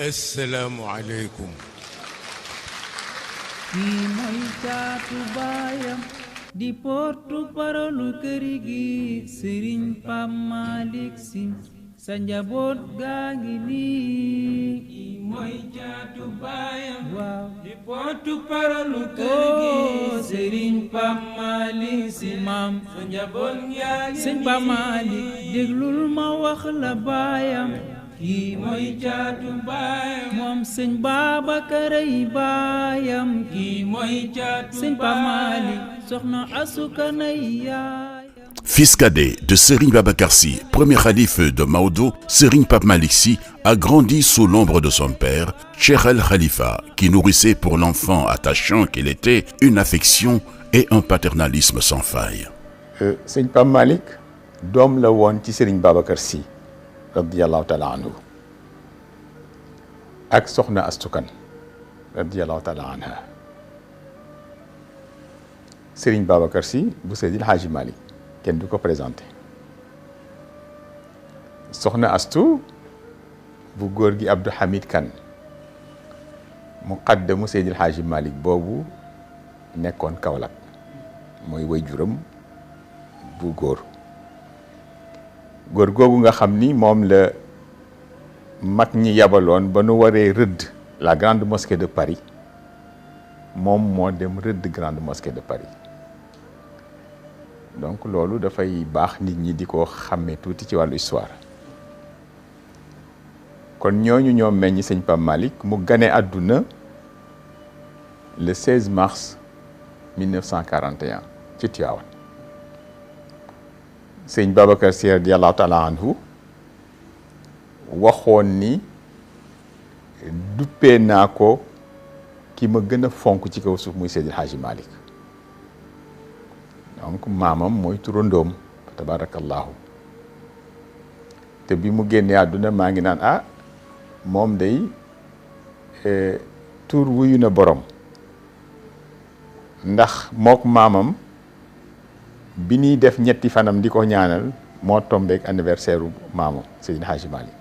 السلام عليكم. kii mooy caatu baayam di portu parolu këri gi Sëriñ Pam Malick Sy sa njaboot gaa ngi nii. kii mooy caatu baayam waaw di portu parolu këri gi Sëriñ Pam Malick Sy maam sa njaboot gaa ngi nii. Sëriñ Pam Malick déglul ma wax la baayam kii mooy caatu baayam moom sëñ Babacar ay baayam kii mooy caatu sëñ Pape Malick soxna Asukan ay yaayam. Fils cadet de Serigne Babacar Sy, premier khalife de Maodo, Serigne Pape Malick Sy a grandi sous l'ombre de son père, Cheikh El Khalifa, qui nourrissait pour l'enfant attachant qu'il était une affection et un paternalisme sans faille. Serigne Pape Malick doom la woon ci Serigne Babacar Sy radiyallahu taala anhu ak soxna Astukan radiyallahu taala anha. Serigne Babacar Sy bu Seydil Hadji Malick kenn du ko présenté. soxna Astu bu góor gi Abdou Hamid Kane muqaddamu Seydil Hadji Malick boobu nekkoon Kaolack mooy waajuram bu góor googu nga xam ni moom la mag ñi yabaloon ba nu waree rëdd la grande mosquée de Paris moom moo dem rëdd grande mosquée de Paris. donc loolu dafay baax nit ñi di ko xàmmee tuuti ci wàllu histoire. kon ñooñu ñoo meññ sëñ Pape Malick mu gane àdduna le 16 mars 1941 ci Tivaouane. sëñ Babacar Sy radiyallahu taala anhu waxoon ni duppee naa ko ki ma gën a fonk ci kaw suuf muy Seydil Hadji Malick. donc maamam mooy turandoom tabarakallahu. te bi mu génnee àdduna maa ngi naan moom day tur wuyu na borom ndax mook maamam bi ñuy def ñetti fanam di ko ñaanal moo tombeek anniversaire u maamam Seydil Hadji Malick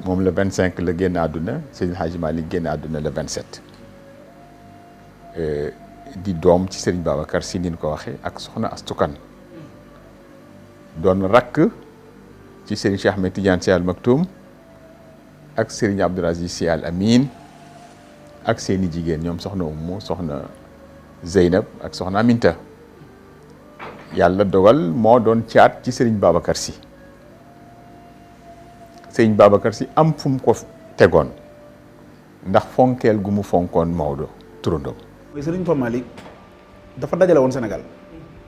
moom le 25 la génn àdduna Seydil Hadji Malick génn àdduna le 27 di doom ci Serigne Babacar Sy ni ko waxee ak soxna Astukan doon rakk ci Serigne Cheikh Ahmed Tidiane Sy Al Maktoum ak Serigne Abdoul Aziz Sy Al Amin ak seeni jigéen ñoom soxna Umu soxna Zeynab ak soxna Aminta. yàlla dogal moo doon caat ci Serigne Babacar Sy. Serigne Babacar Sy am fu mu ko tegoon ndax fonkeel gu mu fonkoon Maodo turandoom. mooy Serigne Pape Malick dafa dajale woon Sénégal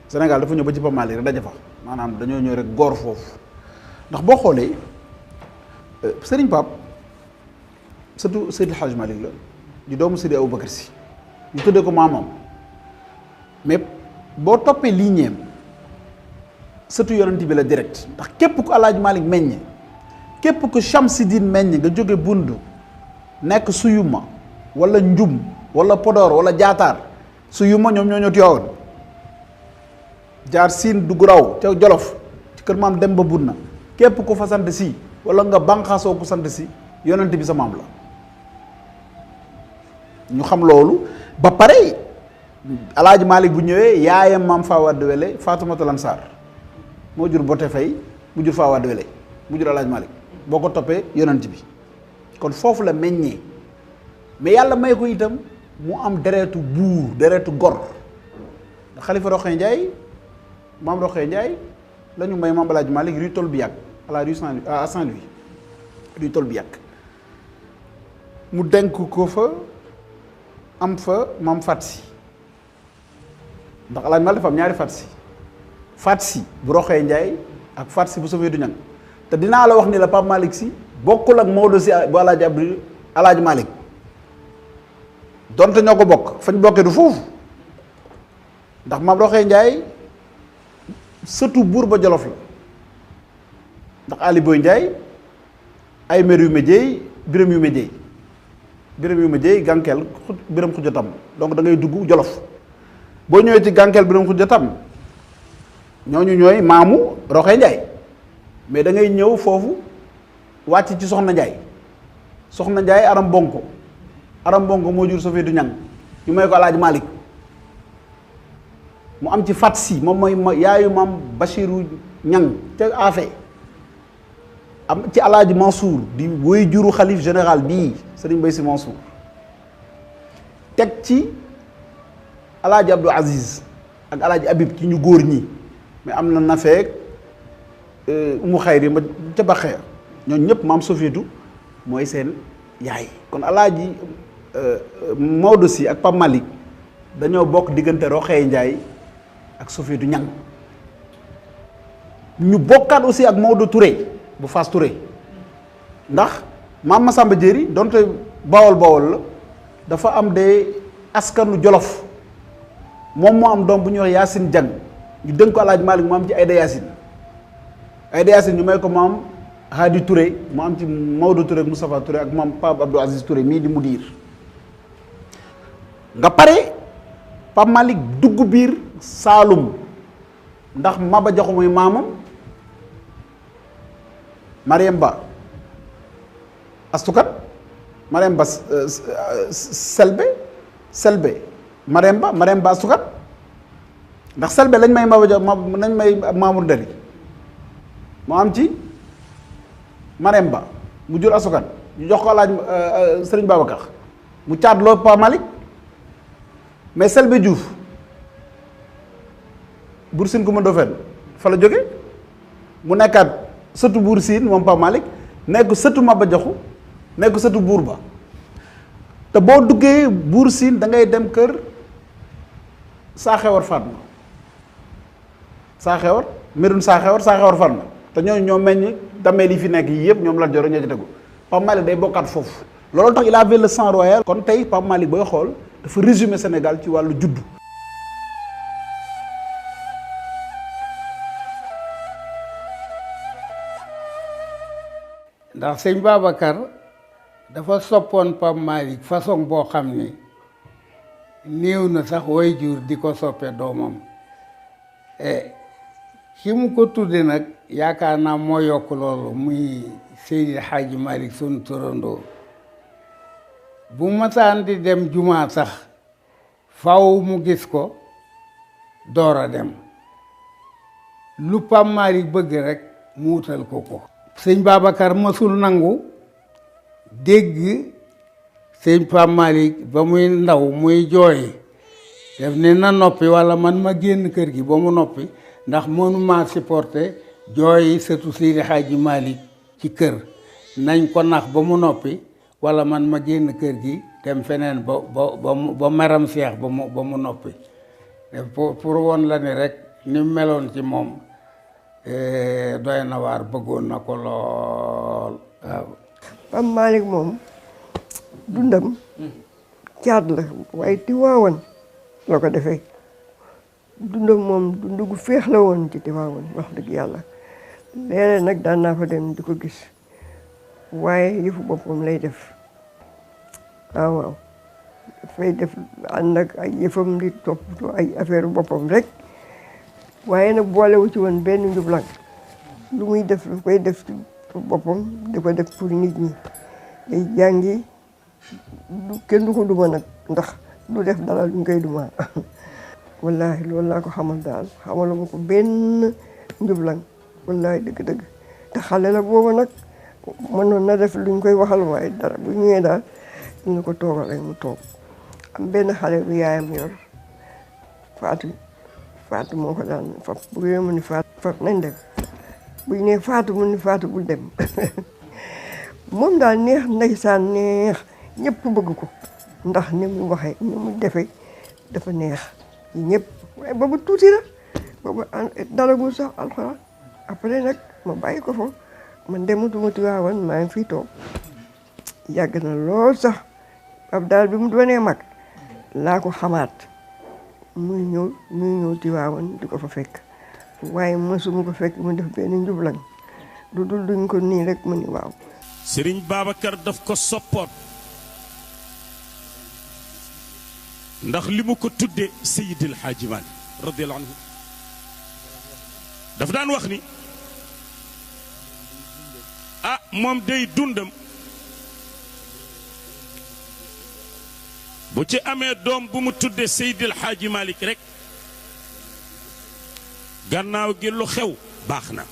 dafa ñëw ba ci Pape Malick rek daje fa maanaam dañoo ñëw rek góor foofu ndax boo xoolee Serigne Pape surtout Seydil Hadji Malick la di doomu Seydi Aboubacar Sy ñu tuddee ko maamam mais boo toppee lignéem surtout yonent bi la direct ndax képp ku Alaaji Malick meññ képp ku Chamsidine meññ nga jóge Bundu nekk Suyuma wala Njum wala Podor wala Jaataar Suyuma ñoom ñoo ñëw Tiwaawan jaar Siin dugg raw ca Jolof ci kër maam Demba Bunna képp ku fa sant si wala nga bànqaasoo ku sant si yonent bi sa maam la ñu xam loolu ba pare Alaaji Malick bu ñëwee yaayam maam Fawade Wele Fatoumata Ansar moo jur Bote Faye mu jur Fawade Wele mu jur Alaaji Malick boo ko toppee yonent bi kon foofu la meññee mais yàlla may ko itam mu am deretu buur deretu gor ndax Xalifa Roxee Ndiaye maam Roxee Ndiaye la ñu may maam Alaaji Malick rue Tolbiac à la rue Saint-Louis rue Tolbiac mu denk ko fa am fa maam Fatsi ndax Alaaji Malick dafa am ñaari Fatsi bu Roxee Ndiaye ak Fatsi bu Sofeetu Ñang te dinaa la wax ni la Pape Malick Sy bokkul ak Maodo Sy bu Alaaji Malick donte ñoo ko bokk fañ bokkee du foofu ndax maam Roxee Ndiaye sëtu buur ba Jolof la ndax Ali Boy Ndiaye ay mer yu méjéey biram yu méjéey gànkeel biram xuja tam donc da ngay dugg Jolof boo ñëwee ci gànkeel biram xuja tam ñooñu ñooy maamu Roxee Ndiaye mais da ngay ñëw foofu wàcc ci Soxna Ndiaye soxna Njaay aram bonko moo jur Sofeetu Ñang ñu may ko Alaaji Malick mu am ci fat si moom mooy yaayu maam Bachiru Ñang te afe am ci Alaaji Mansour di woy juru xalif général bii Serigne Mbaye Sy Mansour teg ci Alaaji Abdou Aziz ak Alaaji Habib ci ñu góor ñi mais am na nafeek umu xayri ma ca baxee ñooñu ñëpp maam Sofeetu mooy seen yaay kon Alaaji Maodo Sy ak Pape Malick dañoo bokk diggante Roxee Njaay ak Sofeetu Ñang ñu bokkaat aussi ak Maodo Touré bu Fass Touré ndax maam Masamba Jéeri donte bawol la dafa am de askanu Jolof moom moo am doom bu ñuy wax Yaasin Jang ñu dénk ko Alaaji Malick mu am ci Ayda Yaasin ñu may ko maam Hadi Touré mu am ci Maodo Touré ak Moustapha Touré ak maam Pape Abdou Aziz Touré mii di mudir nga pare Pape Malick dugg biir Saalum ndax Maba Jaxu muy maamam Mariam Ba astukat Mariam Ba Selbe Mariam Ba astukat ndax Selbe lañ may Maba Jaxu nañ may Mamour Ndali moo am ci Mariam Ba mu jur astukat ñu jox ko laaj Sëriñ Babacar mu caatloo Pape Malick mais Selbe Diouf Buur Siin Kumba Ndoofeen fa la jóge mu nekkaat sëtu Buur Siin moom Pape Malick nekk sëtu Maba Jaxu nekk sëtu buur ba te boo duggee Buur Siin da ngay dem kër Saaxewar Fatma Saaxewar Medoune Saaxewar Fatma te ñooñu ñoo meññ dameel yi fi nekk yii yëpp ñoom la joro ñoo ci tegu Pape Malick day bokkaat foofu loolu tax il avait le sang royal. kon tey Pape Malick booy xool dafa résumé Sénégal ci wàllu juddu. ndax sëñ Babacar dafa soppoon Pape Malick façon boo xam ni néew na sax way jur di ko soppe doomam ki mu ko tudde nag yaakaar naa moo yokk loolu muy Seydi Hadji Malick sunu turandoo bu masaan di dem jumaa sax faw mu gis ko door a dem lu Pape Malick bëgg rek mu wutal ko sëñ Babacar mësul nangu dégg sëñ Pape Malick ba muy ndaw muy jooy def ne na noppi walla man ma génn kër gi ba mu noppi ndax mënuma supporter jooy sëtu Seydi Hadji Malick ci kër nañ ko nax ba mu noppi walla man ma génn kër gi dem feneen ba meram seex ba mu noppi pour woon la ni rek ni meloon ci moom doy na waar bëggoon na ko lool waaw. Pape Malick moom dundam caat la waaye Tiwaawan la ko defee dundam moom dund gu féex la woon ci Tiwaawan wax dëgg yàlla léeg-léeg nag daan naa fa dem di ko gis waaye yëfu boppam lay def waaw dafay def ànd ak ay yëfam di toppatoo ay affaire boppam rek waaye nag boolewu ci woon benn njublang lu muy def lu koy def pour boppam di ko def pour nit ñi day jàngi kenn du ko duma nag ndax du def dara lu ñu koy duma wallaahi loolu laa ko xamal daal xamaluma ko benn njublang wallaahi dëgg-dëgg te xale la booba nag mënoon na def lu ñu koy waxal waaye dara bu ñëwee daal dina ko toogal rek mu toog am benn xale bu yaayam yor Faatu moo ko daan fab bu ngeen mu ni Faatu fab nañ dem bu ñu nee Faatu mu ni Faatu bul dem moom daal neex ndeysaan neex ñëpp bëgg ko ndax ni mu waxee ni mu defee dafa neex ñëpp waaye boobu tuuti la boobu dalagul sax alxuraan après nag ma bàyyi ko fa man dematuma Tiwaawan maa ngi fii toog yàgg na lool sax ab daal bi mu doonee mag laa ko xamaat muy ñëw Tiwaawan di ko fa fekk waaye mësuma ko fekk mu def benn njublaŋ du dul duñ ko nii rek mu ni waaw. Serigne Babacar daf ko soppoon ndax li mu ko tudde Seydil Hadji Malick radiyallahu anhu daf daan wax ni moom day dundam bu ci amee doom bu mu tudde Seydil Hadji Malick rek gannaaw gi lu xew baax na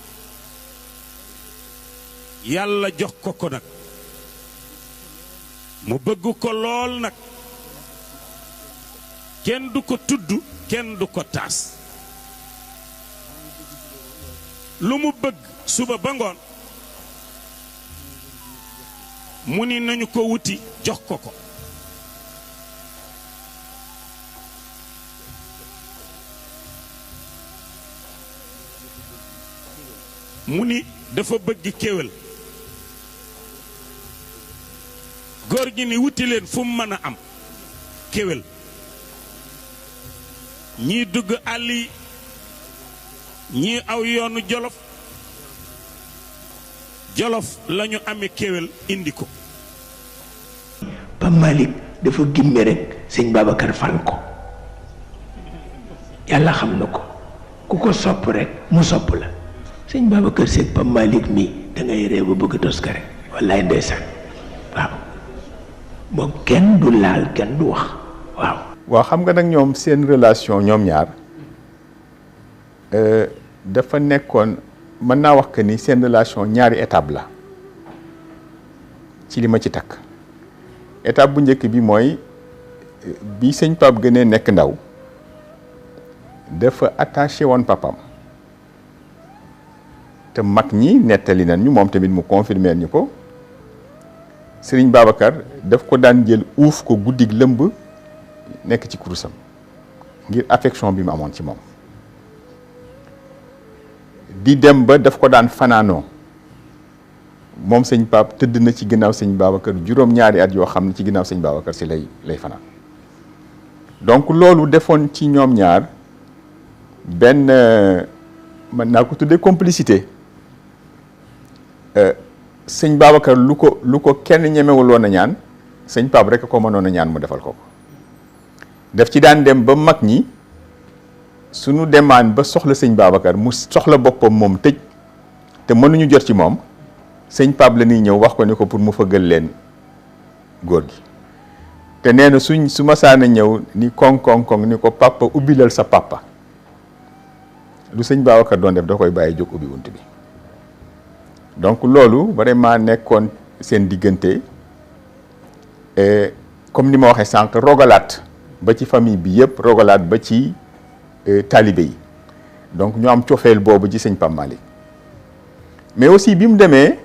yàlla jox ko ko nag mu bëgg ko lool nag kenn du ko tudd kenn du ko taas lu mu bëgg suba ba ngoon mu ni nañu ko wuti jox ko ko mu ni dafa bëgg kéwél góor gi ni wuti leen fu mu mën a am kéwél ñii dugg àll yi ñii aw yoonu jolof jolof lañu amee kéwél indi ko Pape Malick dafa gimme rek sëñ Babacar fal ko yàlla xam na ko ku ko sopp rek mu sopp la sëñ Babacar Seck Pape Malick mi da ngay réew ba bëgg a tos ka rek wallaay ndeysaan waaw moom kenn du laal kenn du wax waaw. waaw xam nga nag ñoom seen relation ñoom ñaar dafa nekkoon mën naa wax que ni seen relation ñaari étape la ci li ma ci takk étape bu njëkk bi mooy bi sëñ Pape gënee nekk ndaw dafa attaché woon papam te mag ñi nettali nañ ñu moom tamit mu confirmer ñu ko Serigne Babacar daf ko daan jël uuf ko guddig lëmb nekk ci kurusam ngir affection bi mu amoon ci moom di dem ba daf ko daan fanaanoo moom sëñ Pape tëdd na ci ginnaaw sëñ Babacar juróom-ñaari at yoo xam ne ci ginnaaw sëñ Babacar si lay fanaan donc loolu defoon ci ñoom ñaar benn mën naa ko tuddee complicité sëñ Babacar lu ko kenn ñemewul woon a ñaan sëñ Pape rek ko mënoon a ñaan mu defal ko def ci daan dem ba mag ñi suñu demaan ba soxla sëñ Babacar mu soxla boppam moom tëj te mënuñu jot ci moom sëñ Pape la ñuy ñëw wax ko ni ko pour mu fëggal leen góor gi te nee na su masaana ñëw ni koŋ ni ko papa ubbilal sa papa lu sëñ Babacar doon def da koy bàyyi jóg ubbi bunt bi donc loolu vraiment nekkoon seen diggante comme ni ma waxee sànq rogalaat ba ci famille bi yëpp rogalaat ba ci taalibe yi donc ñu am cofeel boobu ci sëñ Pape Malick mais aussi bi mu demee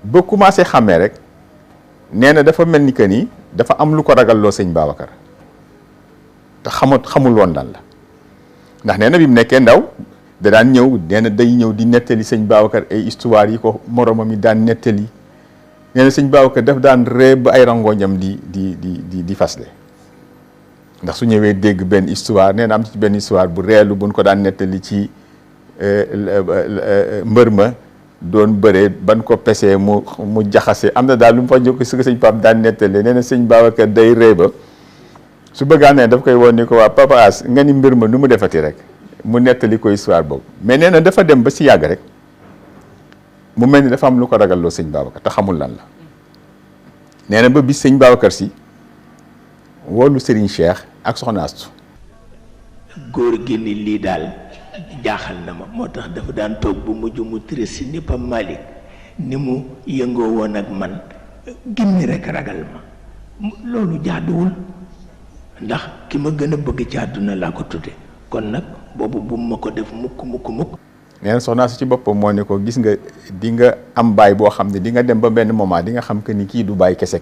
ba commencé xàmmee rek nee na dafa mel ni que ni dafa am lu ko ragalloo sëñ Babacar te xamul woon lan la ndax nee na bi mu nekkee ndaw da daan ñëw nee na day ñëw di nettali sëñ Babacar ay histoire yi ko moromam yi daan nettali nee na sëñ Babacar daf daan ree ba ay rangoñam di fasle ndax su ñëwee dégg benn histoire nee na am ci benn histoire bu reelu buñ ko daan nettali ci mbër ma doon bëree ban ko pesee mu jaxase am na daal lu mu fa jóg si sëñ Pape daan nettali nee na sëñ Babacar day ree ba su bëggaan ne daf koy woon ni ko waa Papa As nga ni mbir ma nu mu defati rek mu nettali ko histoire boobu mais nee na dafa dem ba si yàgg rek mu mel ni dafa am lu ko ragalloo sëñ Babacar te xamul lan la nee na ba bis sëñ Babacar si woolu Serigne Cheikh ak Soxna Astu góor gi ni lii daal jaaxal na ma moo tax dafa daan toog bu mujj mu triste ni Pape Malick ni mu yëngoo woon ak man gimmi rek ragal ma loolu jaaduwul ndax ki ma gën a bëgg ci àdduna laa ko tudde kon nag boobu bu ma ko def mukk nee na Soxna Astu ci boppam moo ne ko gis nga di nga am baay boo xam ne di nga dem ba benn moment di nga xam que ni kii du baay kese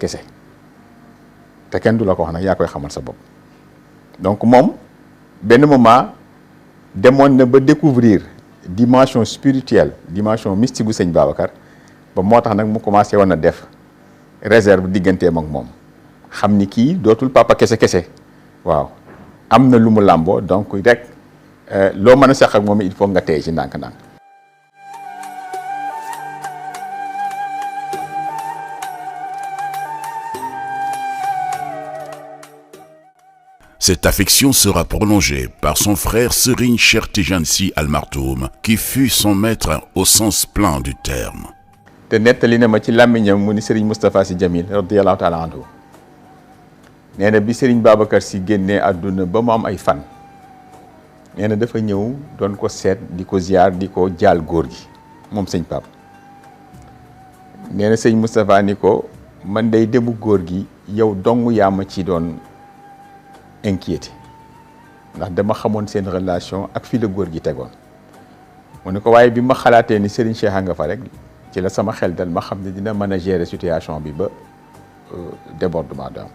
te kenn du la ko wax nag yaa koy xamal sa bopp donc moom benn moment demoon na ba découvrir dimension spirituelle dimension mystique gu sëñ Babacar ba moo tax nag mu commencé woon a def réserve digganteem ak moom xam ni kii dootul papa kese waaw am na lu mu làmboo donc rek loo mën a seq ak moom il faut nga tey ci ndànk-ndànk. Cette affection sera prolongée par son frère Serigne Cheikh Tidiane Sy Al Maktoum, qui fut son maître au sens plein du terme. te nettali na ma ci làmmiñam mu ni Serigne Moustapha Sy Jamil radiyallahu taala anhu nee na bi Serigne Babacar Sy génnee àdduna ba mu am ay fan nee na dafa ñëw doon ko seet di ko ziar di ko jaal góor gi moom sëñ Pape nee na sëñ Moustapha ni ko man day demu góor gi yow dong yaa ma ci doon inquiété ndax dama xamoon seen relation ak fii la góor gi tegoon mu ne ko waaye bi ma xalaatee ni Serigne Cheikh a nga fa rek ci la sama xel dal ma xam ne dina mën a gérer situation bi ba débordement du am.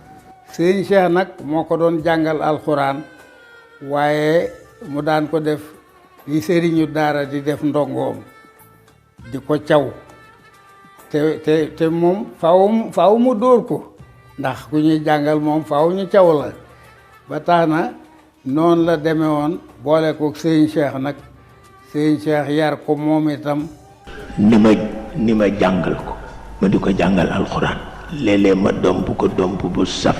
Serigne Cheikh nag moo ko doon jàngal alxuraan waaye mu daan ko def li sëriñu daara di def ndongoom di ko caw te moom faaw mu dóor ko ndax ku ñuy jàngal moom faaw ñu caw la ba tax na noonu la demee woon boole ko Serigne Cheikh nag Serigne Cheikh yar ko moom itam ni ma jàngal ko ma di ko jàngal alxuraan léeg-léeg ma domp ko domp bu saf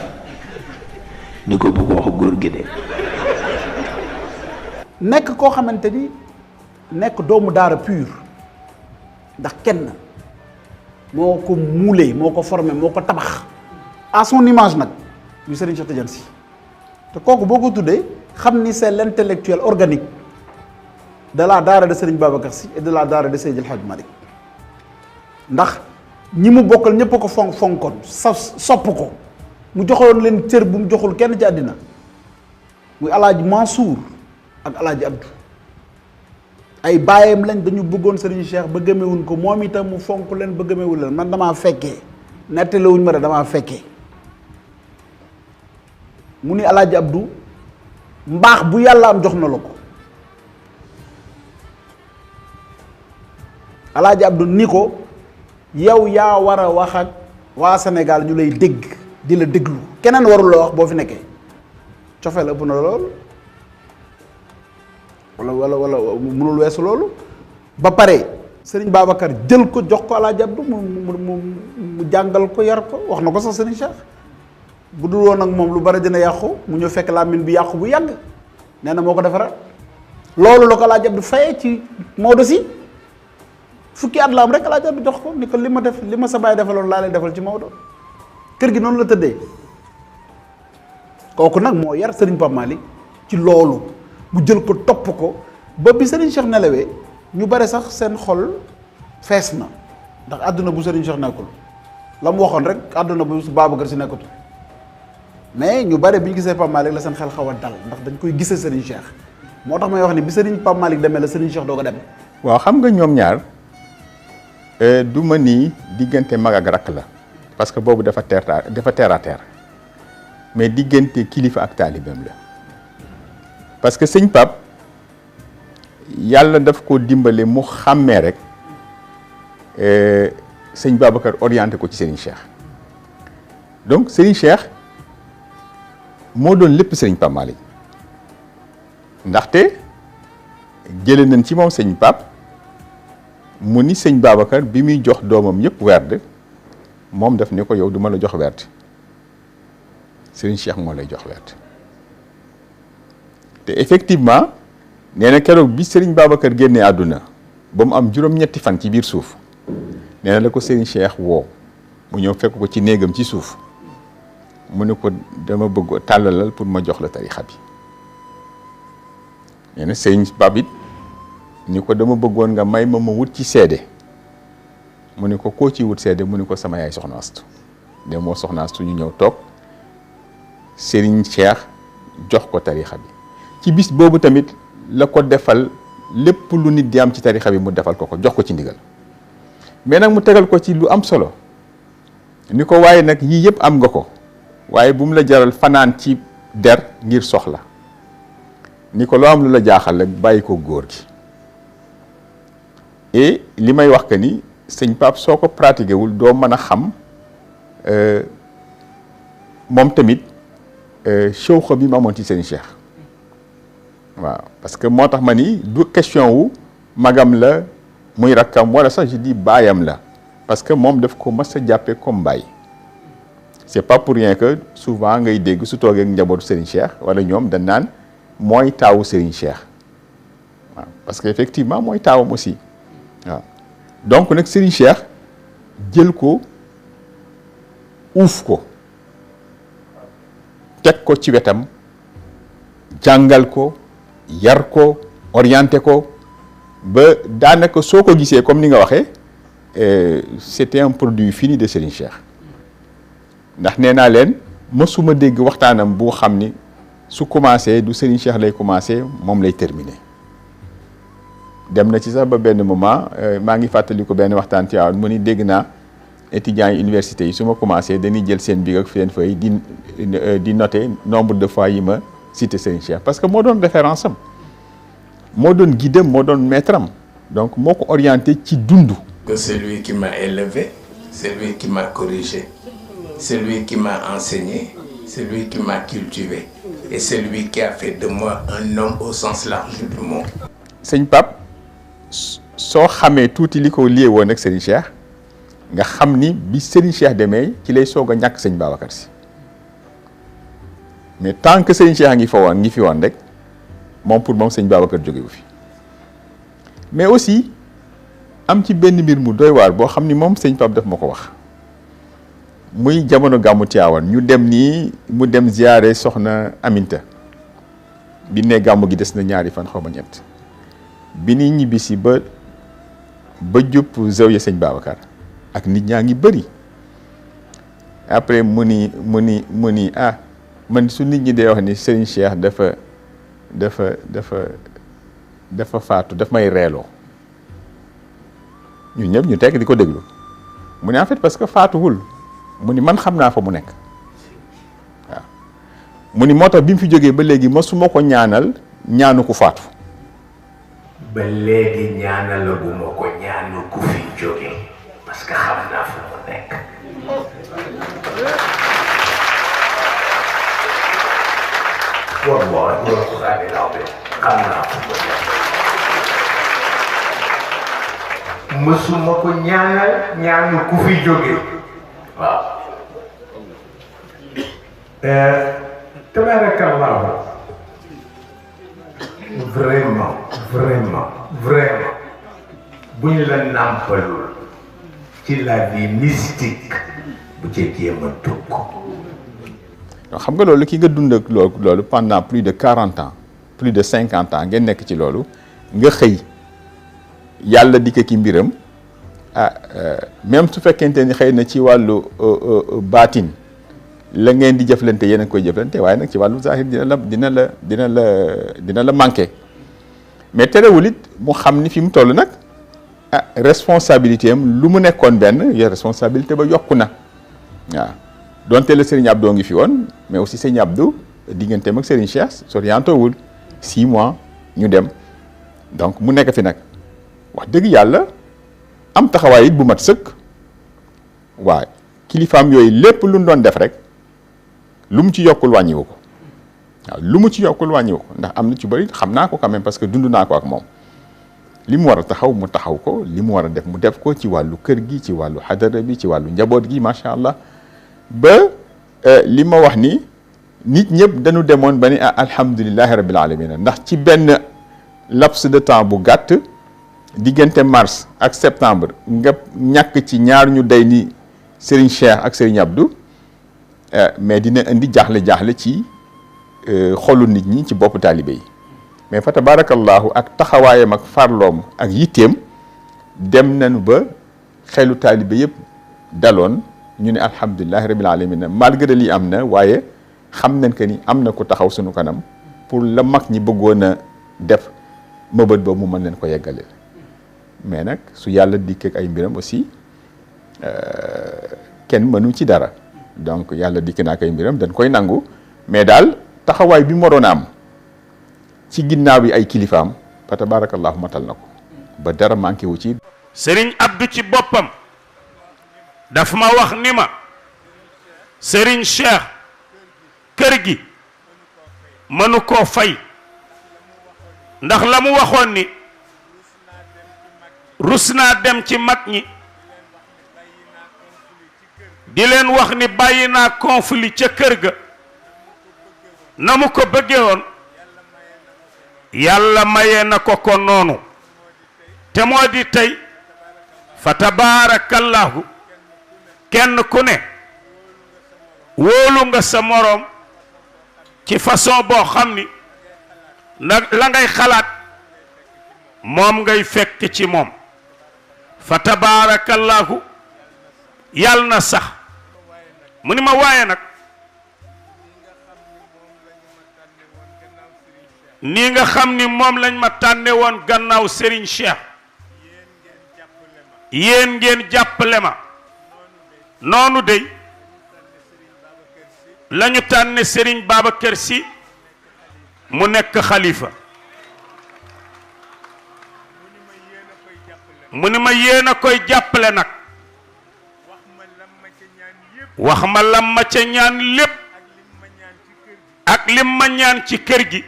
ni ko bu ko wax góor gi de. nekk koo xamante ni nekk doomu daara pur ndax kenn moo ko muulee moo ko formé moo ko tabax à son image nag ñu Serigne Cheikh Tidiane Sy te kooku boo ko tuddee xam ni c'est l'intellectuel organique de la daara de Serigne Babacar Sy et de la daara de Seydi El Hadji Malick ndax ñi mu bokkal ñëpp a ko fonkoon sopp ko mu joxoon leen cër bu mu joxul kenn ci àddina muy alaaji Mansour ak alaaji Abdou ay baayam lañ dañu bëggoon Serigne Cheikh ba gëmewuñ ko moom itam mu fonk leen ba gëmewul leen man damaa fekkee nettalewuñ ma de damaa fekkee mu ni alaaji Abdou mbaax bu yàlla am jox na la ko alaaji Abdou ni ko yow yaa war a wax ak waa Sénégal ñu lay dégg di la déglu keneen warul la wax boo fi nekkee cofeel ëpp na lool wala mënul weesu loolu ba pare Serigne Babacar jël ko jox ko alaaji Abdou mu jàngal ko yar ko wax na ko sax Serigne Cheikh bu dul woon ak moom lu bari dina yàqu mu ñëw fekk làmmiñ bi yàqu bu yàgg nee na moo ko defaraat loolu la ko alaaji Abdou fayee ci Maodo si fukki at la am rek alaaji Abdou jox ko ni ko li ma sa baay defaloon laa lay defal ci Maodo kër gi noonu la tëddee kooku nag moo yar Serigne Pape Malick ci loolu mu jël ko topp ko ba bi Serigne Cheikh nelawee ñu bare sax seen xol fees na ndax àdduna bu Serigne Cheikh nekkul la mu waxoon rek àdduna bu Babacar Sy nekkatu mais ñu bare bi ñu gisee Pape Malick la seen xel xaw a dal ndax dañ koy gisee Serigne Cheikh moo tax may wax ni bi Serigne Pape Malick demee la Serigne Cheikh doo ko dem. waaw xam nga ñoom ñaar du ma nii diggante mag ak rakk la parce que boobu dafa terre à terre mais diggante kilifa ak taalibeem la parce que sëñ Pape yàlla daf ko dimbale mu xàmmee rek sëñ Babacar orienté ko ci Serigne Cheikh donc Serigne Cheikh moo doon lépp Serigne Pape Malick ndaxte jële nañ ci moom sëñ Pape mu ni sëñ Babacar bi muy jox doomam yëpp werd moom daf ne ko yow du ma la jox werd Serigne Cheikh moo lay jox werd te effectivement nee na keroog bi Serigne Babacar génnee àdduna ba mu am juróom-ñetti fan ci biir suuf nee na la ko Serigne Cheikh woo mu ñëw fekk ko ci néegam ci suuf mu ne ko dama bëgg tàllalal pour ma jox la tarixa bi nee na Serigne Pape it ni ko dama bëggoon nga may ma wut ci seede mu ne ko koo ci wut seede mu ne ko sama yaay soxna Astu de moo soxna Astu ñu ñëw toog Serigne Cheikh jox ko tarixa bi ci bis boobu tamit la ko defal lépp lu nit di am ci tarixa bi mu defal ko jox ko ci ndigal mais nag mu tegal ko ci lu am solo ni ko waaye nag yii yëpp am nga ko waaye bu mu la jaral fanaan ci der ngir soxla ni ko loo am lu la jaaxal rek bàyyi ko góor gi et li may wax que ni sëñ Pape soo ko pratiqué wul doo mën a xam moom tamit shawqa bi mu amoon ci Serigne Cheikh waaw parce que moo tax ma ni du question wu magam la muy rakkam wala sax je dis baayam la parce que moom daf ko mas a jàppee comme baay c'est pas pour rien que souvent ngay dégg su toogee ak njabootu Serigne Cheikh wala ñoom dañ naan mooy taawu Serigne Cheikh waaw parce que effectivement mooy taawam aussi waaw donc nag Serigne Cheikh jël ko uuf ko teg ko ci wetam jàngal ko yar ko orienté ko ba daanaka soo ko gisee comme ni nga waxee c'était un produit fini de Serigne Cheikh ndax nee naa leen mësuma dégg waxtaanam bu xam ni su commencé du Serigne Cheikh lay commencé moom lay terminé dem na ci sax ba benn moment maa ngi fàttali ko benn waxtaan ci waaw mu ni dégg naa étudiants yi université yi su ma commencé dañuy jël seen bic ak seen feuille di noter nombre de fois yi ma cité Serigne Cheikh parce que moo doon référence am moo doon guide am moo doon maître am donc moo ko orienté ci dund. Que c'est lui qui m'a élevé, c'est lui qui m'a corrigé, c'est lui qui m'a enseigné, c'est lui qui m'a cultivé et c'est lui qui a fait de moi un homme au sens large du mot. Sëñ Pape soo xamee tuuti li ko lié woon ak Serigne Cheikh nga xam ni bi Serigne Cheikh demee ci lay soog a ñàkk sëñ Babacar Sy mais tant que Serigne Cheikh a ngi fi woon rek moom pour moom sëñ Babacar jóge wu fi mais aussi am ci benn mbir mu doy waar boo xam ni moom sëñ Pape daf ma ko wax muy jamono gàmmu Tiwaawan ñu dem nii mu dem ziyaare soxna Aminta bi ne gàmmu gi des na ñaari fan xaw ma ñett bi ni ñibbisi ba jub zawiya sëñ Babacar ak nit ñaa ngi bëri après mu ni ah man su nit ñi dee wax ni Serigne Cheikh dafa faatu daf may reeloo ñun ñëpp ñu tekk di ko déglu mu ne en fait parce que faatuwul mu ni man xam naa fa mu nekk waaw mu ni moo tax bi mu fi jógee ba léegi masuma ko ñaanal ñaanu ku faatu ba léegi ñaanalaguma ko ñaanu ku fi jóge parce que xam naa fa mu nekk. wallahi alquraan al-aziim xam naa fa mu nekk. mësuma ko ñaanal ñaanu ku fi jóge waaw. tabarakallahu vraiment bu ñu la nàmpalul ci la vie mystique bu ca jéem a dugg. donc xam nga loolu ki nga dund ak loolu pendant plus de 40 ans plus de 50 ans ngeen nekk ci loolu nga xëy yàlla di ko ki mbiram même su fekkente ni xëy na ci wàllu baatin la ngeen di jëflante yéen a koy jëflante waaye nag ci wàllu zahir dina la manqué mais terewul it mu xam ni fi mu toll nag responsabilité am lu mu nekkoon benn yo responsabilité ba yokku na waaw donte la Serigne Abdou ngi fi woon mais aussi Serigne Abdou digganteem ak Serigne Cheikh soriantowul 6 mois ñu dem donc mu nekk fi nag wax dëgg yàlla am taxawaay it bu mat sëkk waaye kilifaam yooyu lépp lu mu doon def rek lu mu ci yokkul wàññiwu ko waaw lu mu ci yokkul wàññiwu ko ndax am na ci bëri xam naa ko quand même parce que dund naa ko ak moom li mu war a taxaw mu taxaw ko li mu war a def mu def ko ci wàllu kër gi ci wàllu xadara bi ci wàllu njaboot gi macha allah ba li ma wax ni nit ñëpp dañu demoon ba ni alhamdulilahi rabbil alamin ndax ci benn laps de temps bu gàtt diggante mars ak septembre nga ñàkk ci ñaar ñu day ni Serigne Cheikh ak Serigne Abdou mais dina indi jaaxle ci xolu nit ñi ci bopp taalibe yi mais fa tabarakallahu ak taxawaayam ak farloom ak yitteem dem nañu ba xelu taalibe yëpp daloon ñu ne alhamdulilahi rabbil alamin malgré lii am na waaye xam nañ que ni am na ko taxaw suñu kanam pour la mag ñi bëggoon a def mëbët boobu mu mën leen ko yeggaleel mais nag su yàlla dikk ak ay mbiram aussi kenn mënu ci dara donc yàlla dikk naa ak ay mbiram dañ koy nangu mais daal taxawaay bi mu waroon a am ci ginnaaw bi ay kilifaam fa tabarakallahu matal na ko ba dara manqué wu ci. Serigne Abdou ci boppam daf ma wax ni ma Serigne Cheikh kër gi mënu koo fay ndax la mu waxoon ni rus naa dem ci mag ñi di leen wax ni bàyyi naa conflit ca kër ga na mu ko bëggee woon yàlla mayee na ko ko noonu te moo di tey fa tabaarakallahu kenn ku ne wóolu nga sa moroom ci façon boo xam ni la ngay xalaat moom ngay fekk ci moom fa tabaarakallahu yàlla na sax mu ni ma waaye nag nii nga xam ni moom lañ ma tànne woon gannaaw Serigne Cheikh yéen ngeen jàppale ma noonu dey lañu tànne Serigne Babacar Sy mu nekk xalifa mu ni ma yéen a koy jàppale nag wax ma lam ma ca ñaan lépp ak lim ma ñaan ci kër gi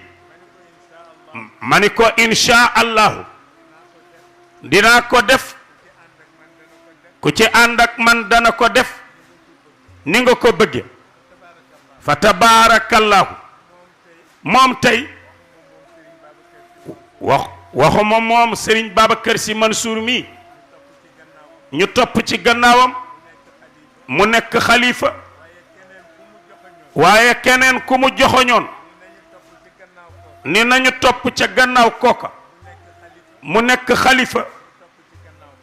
ma ni ko insha allahu dinaa ko def ku ci ànd ak man dana ko def ni nga ko bëgge fa tabaarakallahu moom tey waxuma moom Serigne Babacar Sy Mansour mi ñu topp ci gannaawam mu nekk xalifa waaye keneen ku mu joxoñoon ni nañu topp ca gannaaw kooka mu nekk xalifa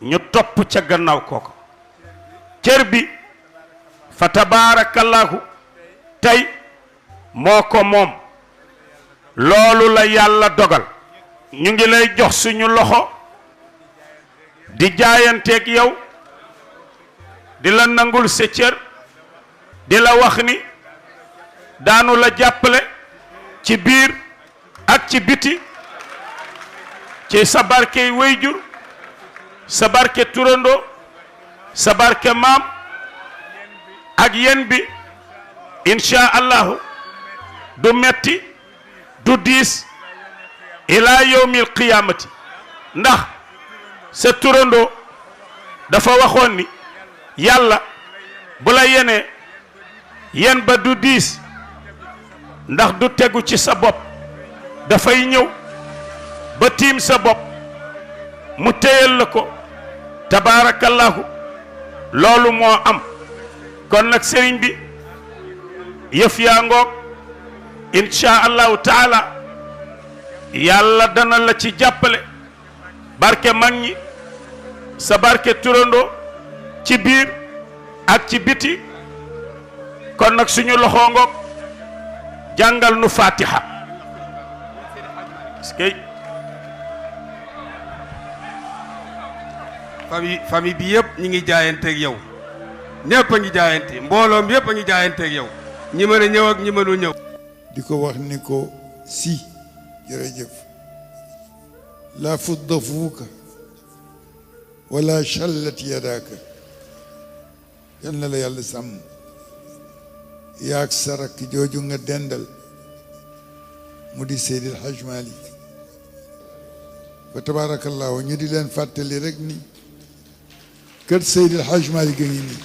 ñu topp ca gannaaw kooka cër bi fa tabaarakallahu tey moo ko moom loolu la yàlla dogal ñu ngi lay jox suñu loxo di jaayanteeg yow di la nangul sa cër di la wax ni daanu la jàppale ci biir ak ci biti ci sa barke wayjur sa barke turando sa barke maam ak yen bi insha allahu du metti du diis ila yawmil qiyamati ndax sa turando dafa waxoon ni yàlla bu la yenee yen ba du diis ndax du tegu ci sa bopp dafay ñëw ba tiim sa bopp mu téyel la ko tabaarakallahu loolu moo am kon nag sëriñ bi yëf yaa ngoog insha allahu taala yàlla dana la ci jàppale barke mag ñi sa barke turandoo ci biir ak ci biti kon nag suñu loxo ngoog jàngal nu fatiha famille bi yëpp ñi ngi jaayanteeg yow ñëpp a ngi jaayante mbooloom yëpp a ngi jaayanteeg yow ñi mën a ñëw ak ñi mënul ñëw di ko wax ni ko si jërëjëf la fudda fuuka wala challat yadaaka yal na la yàlla sàmm yaag sarak jooju nga dendal mu di Seydil Hajj Malick fa tabarakallahu ñu di leen fàttali rek ni kër Seydil Hajj Malick a ngi nii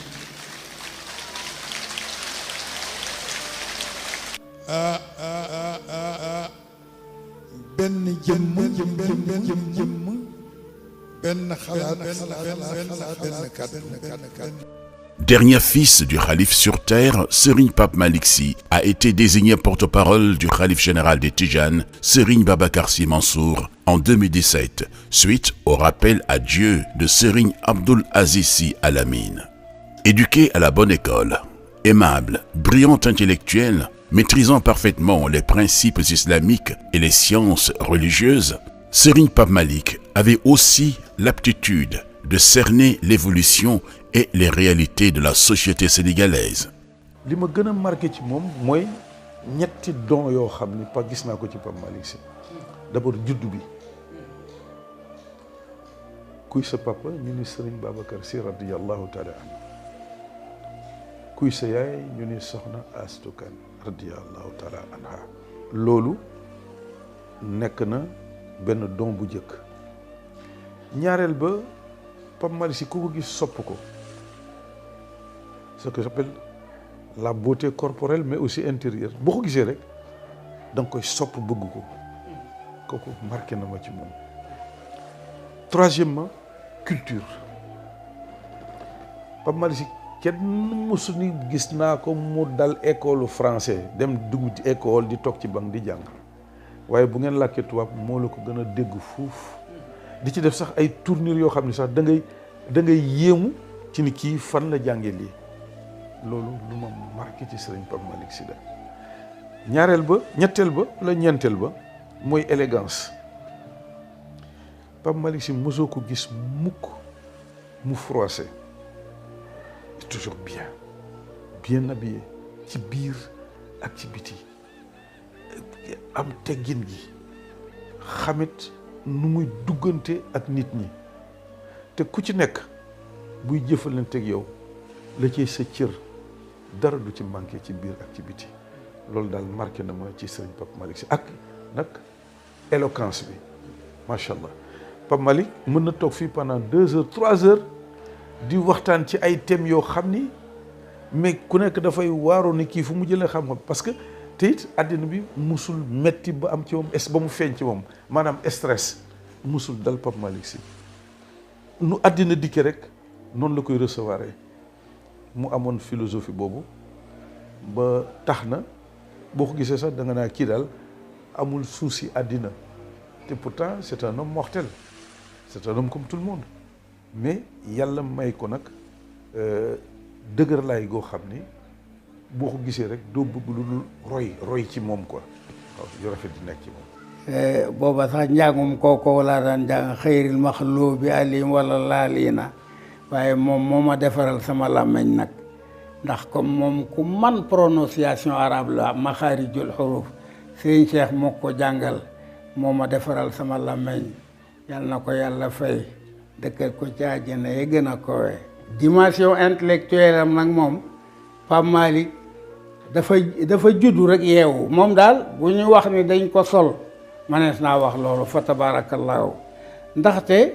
benn jëmm benn xalaat benn kàddu. Dernier fils du khalife sur terre, Serigne Pape Malick Sy a été désigné porte-parole du khalife général des Tijanes, Serigne Babacar Sy Mansour, en 2017, suite au rappel à Dieu de Serigne Abdoul Aziz Sy Al Amine. Éduqué à la bonne école, aimable, brillant intellectuel, maîtrisant parfaitement les principes islamiques et les sciences religieuses, Serigne Pape Malick avait aussi l'aptitude de cerner l'évolution et les réalités de la société sénégalaise. li ma gën a marqué ci moom mooy ñetti don yoo xam ni gis naa ko ci Pape Malick Sy. D'abord juddu bi kuy sa papa ñu ni Serigne Babacar Sy radiyallahu taala anhu kuy sa yaay ñu ni Soxna Astou Kane radiyallahu taala anha loolu nekk na benn don bu njëkk. ñaareel ba Pape Malick Sy ku ko gis sopp ko, ce que j'appelle la beauté corporelle mais aussi intérieure. boo ko gisee rek da nga koy sopp bëgg ko, kooku marqué na ma ci moom. Troisièmement, culture. Pape Malick Sy kenn mësu ni gis naa ko mu dal école français dem dugg ci école di toog ci banc di jàng waaye bu ngeen làkkee tubaab moo la ko gën a dégg fuuf di ci def sax ay tournure yoo xam ne sax da ngay yéemu ci ni kii fan la jàngee lii loolu lu ma marqué ci Serigne Pape Malick Sy la ñaareel ba ñetteel ba la ñeenteel ba mooy élégance Pape Malick Sy mosoo ko gis mukk mu froissé toujours bien habillé ci biir ak ci biti am teggin gi xamit nu muy duggante ak nit ñi te ku ci nekk buy jëfalante ak yow la ciy sa cër dara du ci manqué ci biir ak ci biti loolu daal marqué na ma ci Serigne Pape Malick Sy ak nag éloquence bi macha allah Pape Malick mën na toog fii pendant 2 heures 3 heures di waxtaan ci ay thèmes yoo xam ni mais ku nekk dafay waaroo ni kii fu mu jëlee xam-xam parce que te it àddina bi musul metti ba am ci moom ba mu feeñ ci moom maanaam stress musul dal Pape Malick Sy nu àddina dikke rek noonu la koy recevoir mu amoon philosophie boobu ba tax na boo ko gisee sax da nga naa kii daal amul souci àddina te pourtant c'est un homme mortel c'est un homme comme tout le monde mais yàlla may ko nag dëgër laay goo xam ni boo ko gisee rek doo bëgg lu dul roy ci moom quoi waaw yu rafet di nekk ci moom. booba sax njàngum kooku laa daan jàng xëyril maxluu bi alim wala laaliina waaye moom moo ma defaral sama làmmiñ nag ndax comme moom ku man prononciation arabe la maxaarijul xuruf Serigne Cheikh moo ko jàngal moo ma defaral sama làmmiñ yal na ko yàlla fay dëkkal ko ci àjjana yi gën a kowe dimension intellectuelle am nag moom Pape Malick dafa juddu rek yeewu moom daal bu ñu wax ni dañ ko sol manees naa wax loolu fa tabaarakallaahu ndaxte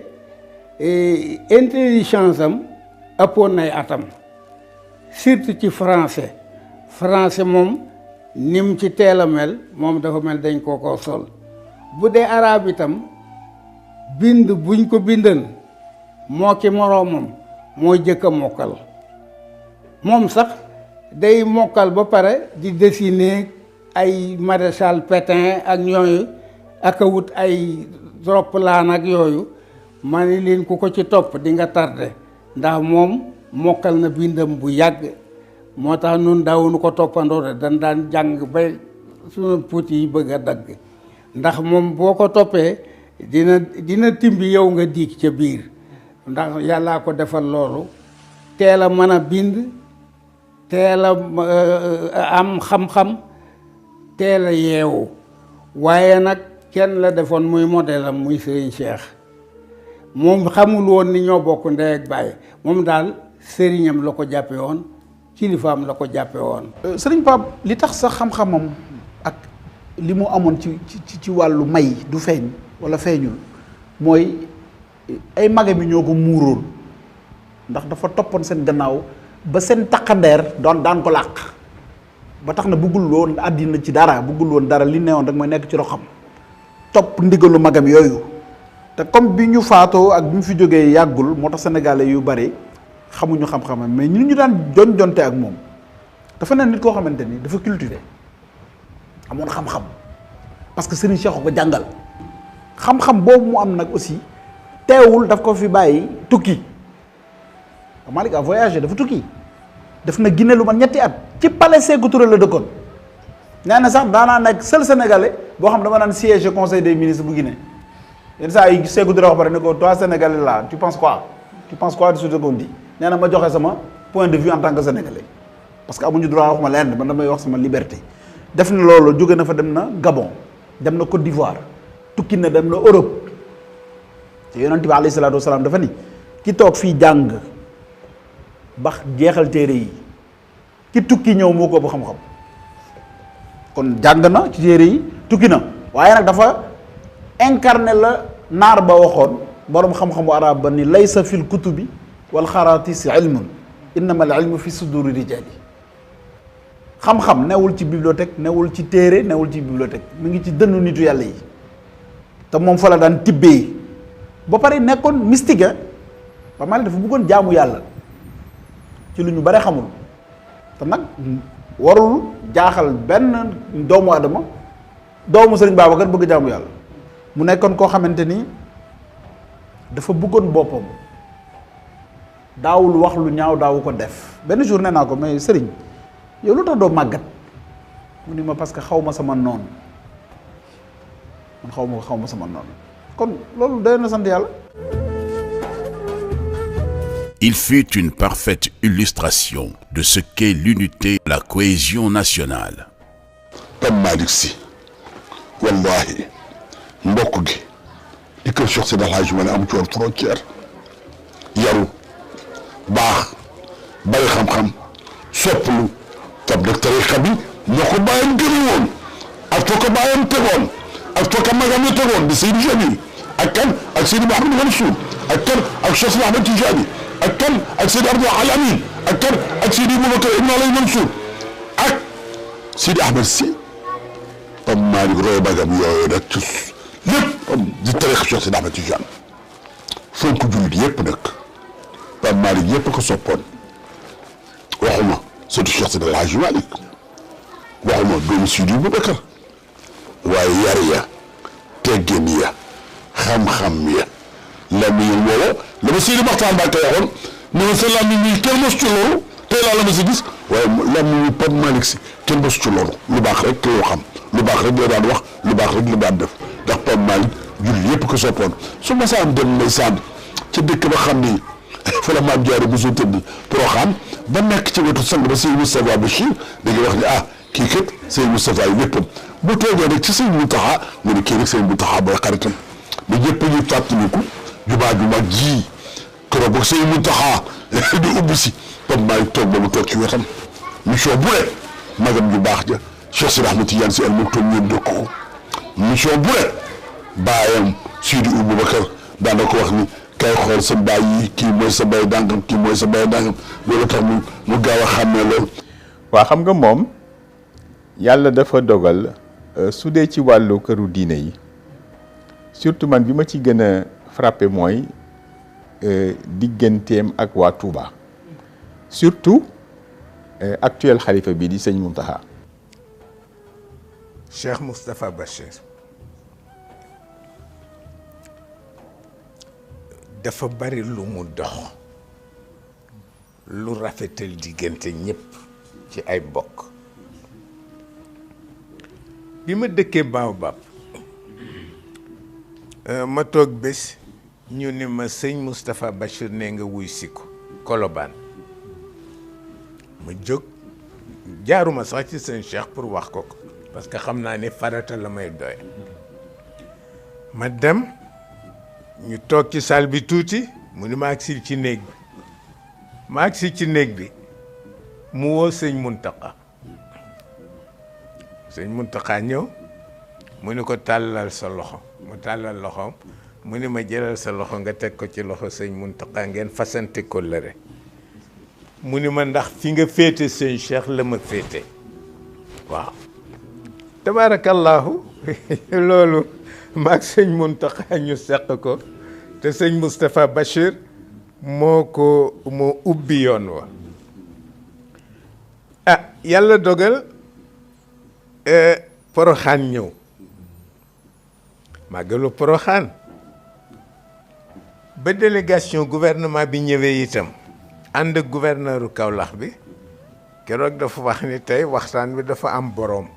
intelligence am ëppoon nay atam surtout ci français moom nim ci teel a mel moom dafa mel dañ ko sol bu dee arabe itam bind buñ ko bindan moo ki moroomam moo jëkk a mokkal moom sax day mokkal ba pare di dessiner ay maréchal Pétain ak ñooyu ak a wut ay roplaan ak yooyu ma ni leen ku ko ci topp di nga tardé ndax moom mokkal na bindam bu yàgg moo tax nun daawuñu ko toppandoo de dañ daan jàng ba suñu puut yi bëgg a dagg ndax moom boo ko toppee dina timbi yow nga diig ca biir ndax yàllaa ko defal loolu teel a mën a bind teel a am xam-xam teel a yeewu waaye nag kenn la defoon muy modèle am muy Serigne Cheikh moom xamul woon ni ñoo bokk ndey ak baay moom daal sëriñam la ko jàppe woon kilifaam la ko jàppe woon. Serigne Pape li tax sax xam-xamam ak li mu amoon ci wàllu may du feeñ wala feeñul mooy ay magam yi ñoo ko muuroon ndax dafa toppoon seen gannaaw ba seen taqandeer daan ko làq ba tax na bëggul woon àddina ci dara bëggul woon dara li newoon rek mooy nekk ci roxam topp ndigalu magam yooyu te comme bi ñu faatoo ak bi mu fi jógee yàggul moo tax sénégalais yu bari xamuñu xam-xamam mais ñu daan jonte ak moom dafa ne nit koo xamante ni dafa cultivé amoon xam-xam parce que Serigne Cheikh ko jàngal xam-xam boobu mu am nag aussi teewul daf ko fi bàyyi tukki Malick a voyagé dafa tukki def na Guinée lu man 2 at ci palais Sékou Touré la dëkkoon nee na sax daanaa nekk seul sénégalais boo xam dama naan siège conseil des ministres bu Guinée yenn saa yi Sékou Touré wax pare ne ko toi sénégalais là tu penses quoi de ce qu'on dit nee na ma joxe sama point de vue en tant que sénégalais parce que amuñu droit wax ma lenn man damay wax sama liberté def na loolu jóge na fa dem na Gabon dem na Côte d'Ivoire tukki na dem na Europe te yonent bi alayhi salaatu wasalaam dafa ni ki toog fii jàng ba jeexal téere yi ki tukki ñëw moo ko bu xam-xam kon jàng na ci téere yi tukki na waaye nag dafa incarné la naar ba waxoon boroom xam-xamu arab ba ni laysa fil kutubi wal xaratis ilmun innama al ilmu fi suduri rijali xam-xam newul ci bibliothèque newul ci téere newul ci bibliothèque mi ngi ci dënnu nitu yàlla yi te moom fa la daan tibbee ba pare nekkoon mystique ba Malick dafa bëggoon jaamu yàlla ci ci lu ñu bare xamul te nag warul jaaxal benn doomu adama doomu sëriñ Babacar bëgg jaamu yàlla mu nekkoon koo xamante ni dafa bëggoon boppam daawul wax lu ñaaw daawu ko def benn jour nee naa ko mais sëriñ yow lu tax doo màggat mu ni ma parce que xaw ma sama noonu man xaw ma sama noonu kon loolu doy na sant yàlla. Il fut une parfaite illustration de ce qu'est l'unité, la cohésion nationale. Pape Malick Sy wallahi mbokk gi di kër Cheikh Seydi El Hadji Malick am ci woon frontière yaru baax bari xam-xam soppalu tab nag tariqa bi ñoo ko bàyyam gëri woon ak foo ko bàyyam tegoon ak foo ko magam yi tegoon di Seydi Jamil ak kan ak Seydi Mouhamadou Mansour ak kan ak Cheikh Seydi Ahmed Tidiane ak kan ak Seydi Abdou Al Amin ak kan ak Seydi Boubacar Ibn Alaye Mansour ak Seydi Ahmed Sy Pape Malick roy bagam yooyu nag ci lépp di tariqa Cheikh Seydi Ahmed Tidiane fonk jullit yëpp nag Pape Malick yëpp ko soppoon waxuma surtout Cheikh Seydi El Hadji Malick waxuma doomu Seydi Boubacar waaye yar ya teggin ya xam-xam ya lamiñ woowa la ma Seydi Maxtaar Mbàkke waxoon ne ma sa lamiñ mi kenn mos ci loolu tey laa la ma si gis waaye lamiñ Pape Malick Sy kenn mos ci loolu lu baax rek loo xam lu baax rek la daan wax lu baax rek la daan def ndax Pape Malick jullit yëpp ko soppoon su ma saan dem ndeysaan ca dëkk ba xam ni fa la maam Jaara Buso tëdd Poroxaan ba nekk ci wetu sang ba Sëñ Moustapha Bachir da ngay wax ni ah kii kat Sëñ Moustapha yi léppam bu toogee rek ci Sëñ Mountakha mu ne kii rek Sëñ Mountakha booy xaritam ba ñëpp ñu fàttaliku jumaa ju mag ji keroog ba Sëñ Mountakha di ubbi si Pape Malick toog ba mu toog ci wetam mission bu ne magam ju baax ja Cheikh Seydi Ahmed Tidiane Sy Al Maktoum ñoom dëkk ko mission bu ne baayam Seydi Boubacar daana ko wax ni kay xool sa baay yi kii mooy sa baay dàngam kii mooy sa baay dàngam loolu tax mu gaaw a xàmmee loolu. waa xam nga moom yàlla dafa dogal su dee ci wàllu këru diine yi surtout man bi ma ci gën a frappé mooy digganteem ak waa Touba surtout actuel xalifa bi di sëñ Mountakha. Cheikh Moustapha Bachir dafa bari lu mu dox lu rafetal diggante ñëpp ci ay bokk bi ma dëkkee Baobab ma toog bés ñu ni ma sëñ Moustapha Bachir ne nga wuy si ko Colobane ma jóg jaaruma sax ci sëñ Cheikh pour wax ko parce que xam naa ne farata la may doy ma dem ñu toog ci salle bi tuuti mu ni ma agsi ci néeg bi ma agsi ci néeg bi mu woo sëñ Mountakha sëñ Mountakha ñëw mu ni ko tàllal sa loxo mu tàllal loxoom mu ni ma jëlal sa loxo nga teg ko ci loxo sëñ Mountakha ngeen fasante kóllëre mu ni ma ndax fi nga féete sëñ Cheikh la ma féete waaw tabarakallahu loolu maag sëñ Mountakha ñu seq ko te sëñ Moustapha Bachir moo ubbi yoon wa ah yàlla dogal Poroxaan ñëw màggalu Poroxaan ba délégation gouvernement bi ñëwee itam ànd ak gouverneuru Kaolack bi keroog dafa wax ni tey waxtaan bi dafa am boroom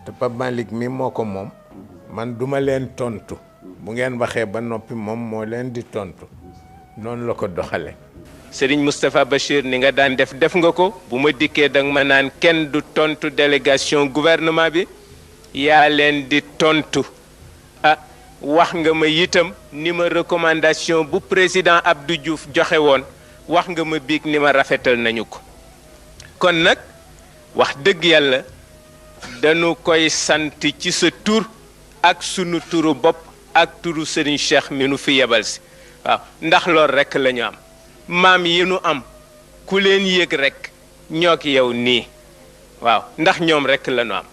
te Pape Malick mi moo ko moom man duma leen tontu bu ngeen waxee ba noppi moom moo leen di tontu noonu la ko doxale Serigne Moustapha Bachir ni nga daan def nga ko bu ma dikkee danga ma naan kenn du tontu délégation gouvernement bi yaa leen di tontu ah wax nga ma itam ni ma recommandation bu président Abdou Diouf joxe woon wax nga ma biig ni ma rafetal nañu ko kon nag wax dëgg yàlla dañu koy sant ci sa tur ak sunu turu bopp ak turu Serigne Cheikh mi nu fi yebal si waaw ndax loolu rekk la ñu am maam yi nu am ku leen yëg rekk ñoo ki yow nii waaw ndax ñoom rekk la ñu am.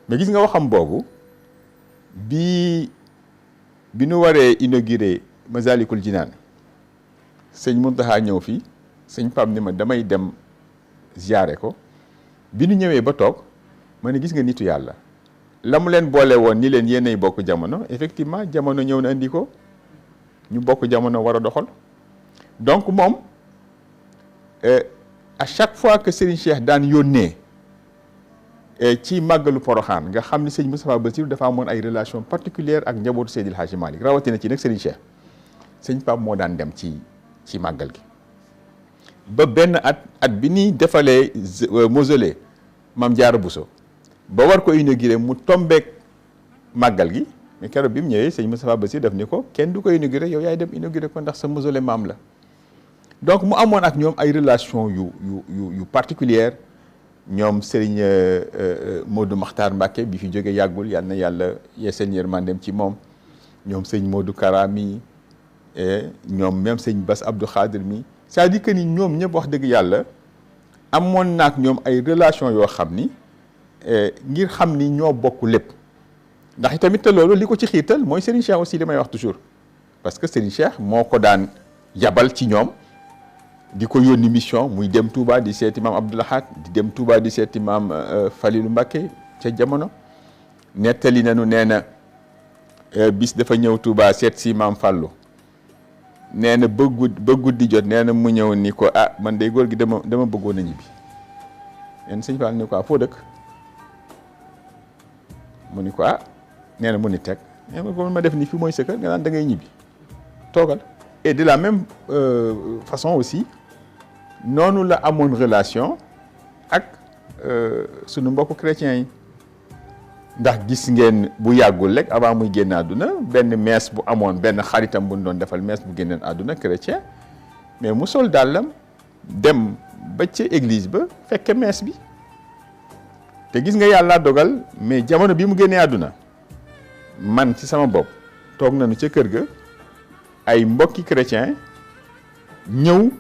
mais gis nga waxam boobu bi nu waree inauguré Masalikul Jinaan sëñ Mountakha ñëw fi sëñ Pape ni ma damay dem ziyaare ko bi ñu ñëwee ba toog ma ne gis nga nitu yàlla la mu leen boole woon ni leen yéenay bokk jamono effectivement jamono ñëw na indi ko ñu bokk jamono war a doxal donc moom à chaque fois que Serigne Cheikh daan yónnee ci màggalu Poroxaan nga xam ni sëñ Moustapha Bassirou dafa amoon ay relation particulière ak njabootu Seydil Hadji Malick rawatina ci nag Serigne Cheikh sëñ Pape moo daan dem ci màggal gi ba benn at bi ni defalee mausolée Mame Diarra Bousso ba war ko inauguré mu tombeek màggal gi mais keroog bi mu ñëwee sëñ Moustapha Bassirou daf ni ko kenn du ko inauguré yow yaay dem inauguré ko ndax sa mausolée maam la donc mu amoon ak ñoom ay relation yu particulière ñoom Serigne Modou Makhtar Mbacké bi fi jóge yàggul yal na yàlla yeesal yërmandeem ci moom ñoom sëñ Modou Karami ñoom même sëñ Bass Abdou Khadir mi c'est-à-dire que ni ñoom ñëpp wax dëgg yàlla amoon naak ñoom ay relation yoo xam ni ngir xam ni ñoo bokk lépp ndax tamit te loolu li ko ci xiirtal mooy Serigne Cheikh aussi li may wax toujours parce que Serigne Cheikh moo ko daan yabal ci ñoom di ko yónni mission muy dem Touba di seeti maam Abdou Lahad di dem Touba di seeti maam Falilou Mbacké ca jamono nettali nañu nee na bis dafa ñëw Touba seet si maam Fallou nee na ba guddi jot nee na mu ñëw ni ko ah man de góor gi dama bëggoon a ñibbi nee na sëñ Fall ni ko foo dëkk mu ni ko nee na mu ni teg nee na ko ma def ni fi mooy sa kër nga naan da ngay ñibbi toogal et de la même façon aussi noonu la amoon relation ak sunu mbokku chrétiens yi ndax gis ngeen bu yàggul rek avant muy génn àdduna benn messe bu amoon benn xaritam bu ñu doon defal messe bu génneen àdduna chrétien mais mu sol dàllam dem ba ca église ba fekke messe bi te gis nga yàlla dogal mais jamono bi mu génnee àdduna man ci sama bopp toog nañu ca kër ga ay mbokki chrétien ñëw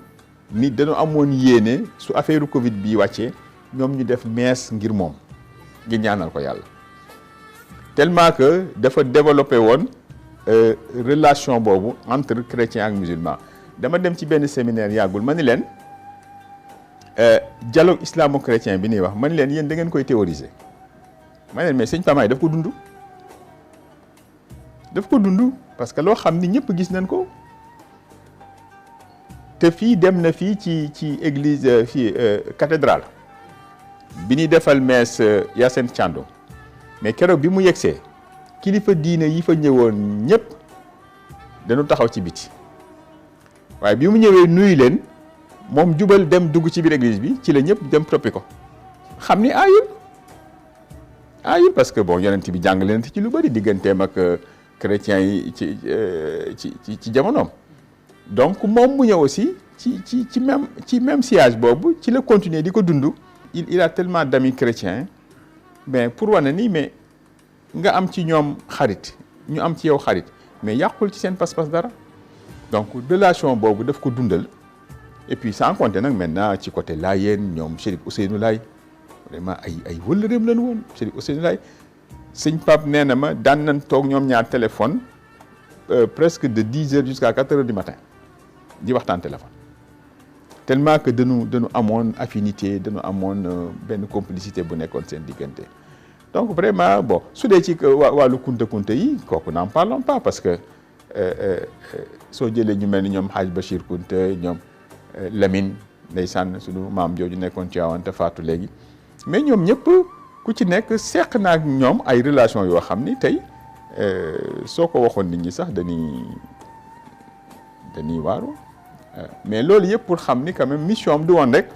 ni dañu amoon yéene su affaire Covid bii wàccee ñoom ñu def messe ngir moom ngir ñaanal ko yàlla tellement que dafa développé woon relation boobu entre chrétien ak musulman dama dem ci benn séminaire yàggul ma ni leen dialogue islamo-chrétien bi ñuy wax ma ni leen yéen da ngeen koy théoriser ma ni leen mais sëñ Pamaay daf ko dund parce que loo xam ni ñëpp gis nañ ko te fii dem na fii ci église fii cathédrale bi ñuy defal messe Yacine Thiandoum mais keroog bi mu yegsee kilifa diine yi fa ñëwoon ñëpp dañu taxaw ci biti waaye bi mu ñëwee nuyu leen moom jubal dem dugg ci biir église bi ci la ñëpp dem toppi ko xam ni aayul parce que bon yonent bi jàng leen ci lu bari digganteem ak chrétiens yi ci jamonoom donc moom mu ñëw aussi ci même sillage boobu ci la continuer di ko dund il a tellement d'amis chrétiens mais pour wane ni mais nga am ci ñoom xarit ñu am ci yow xarit mais yàqul ci seen pas-pas dara donc relation boobu daf ko dundal et puis sans compter nag maintenant ci côté Laayeen ñoom Chérif Ousseynou Laye vraiment ay wëllëreem lañu woon Chérif Ousseynou Laye sëñ Pape nee na ma daan nañ toog ñoom ñaar téléphone presque de 10 heures jusqu'à 4 heures du matin di waxtaan téléphone tellement que dañu amoon affinité dañu amoon benn complicité bu nekkoon seen diggante donc vraiment bon su dee ci wàllu kunta yi kooku n'en parlons pas parce que soo jëlee ñu mel ni ñoom Hadj Bachir Kunta ñoom Lamine ndeysaan suñu maam jooju nekkoon ci Tiwaawan te faatu léegi mais ñoom ñëpp ku ci nekk seq na ak ñoom ay relation yoo xam ni tey soo ko waxoon nit ñi sax dañuy waaru mais loolu yëpp pour xam ni quand même mission am du woon rek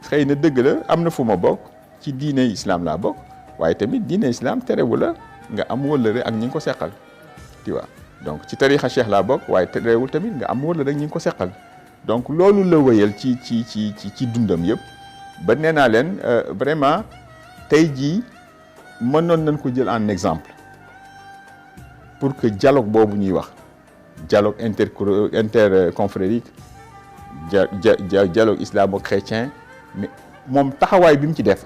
xëy na dëgg la am na fu ma bokk ci diine islam laa bokk waaye tamit diine islam terewu la nga am wëllëre ak ñi ngi ko seqal tu vois donc ci tarixa cheikh laa bokk waaye terewul tamit nga am wëllëre ak ñi ngi ko seqal donc loolu la wëyal ci dundam yëpp ba nee naa leen vraiment tey jii mënoon nañ ko jël en exemple pour que dialogue boobu ñuy wax dialogue interconfrérique dialogue islamo-chrétien mais moom taxawaay bi mu ci def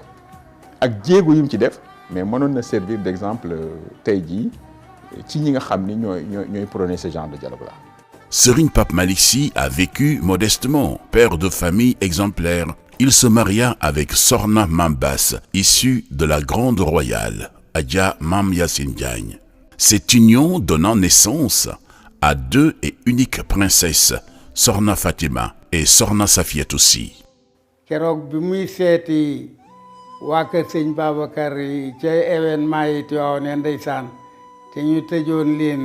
ak jéego yu mu ci def mais mënoon na servir d'exemple tey jii ci ñi nga xam ni ñooy prôner ce genre de dialogue là. Serigne Pape Malick Sy a vécu modestement, père de famille exemplaire. Il se maria avec Sokhna Mame Bass, issue de la grande royale, Adja Mame Yacine Diagne. Cette union donnant naissance à 2 et uniques princesses, Sokhna Fatima et Sokhna Safiatou Sy. keroog bi muy seeti waa kër sëñ Babacar yi ca événement yi Tiwaawan ndeysaan te ñu tëjoon leen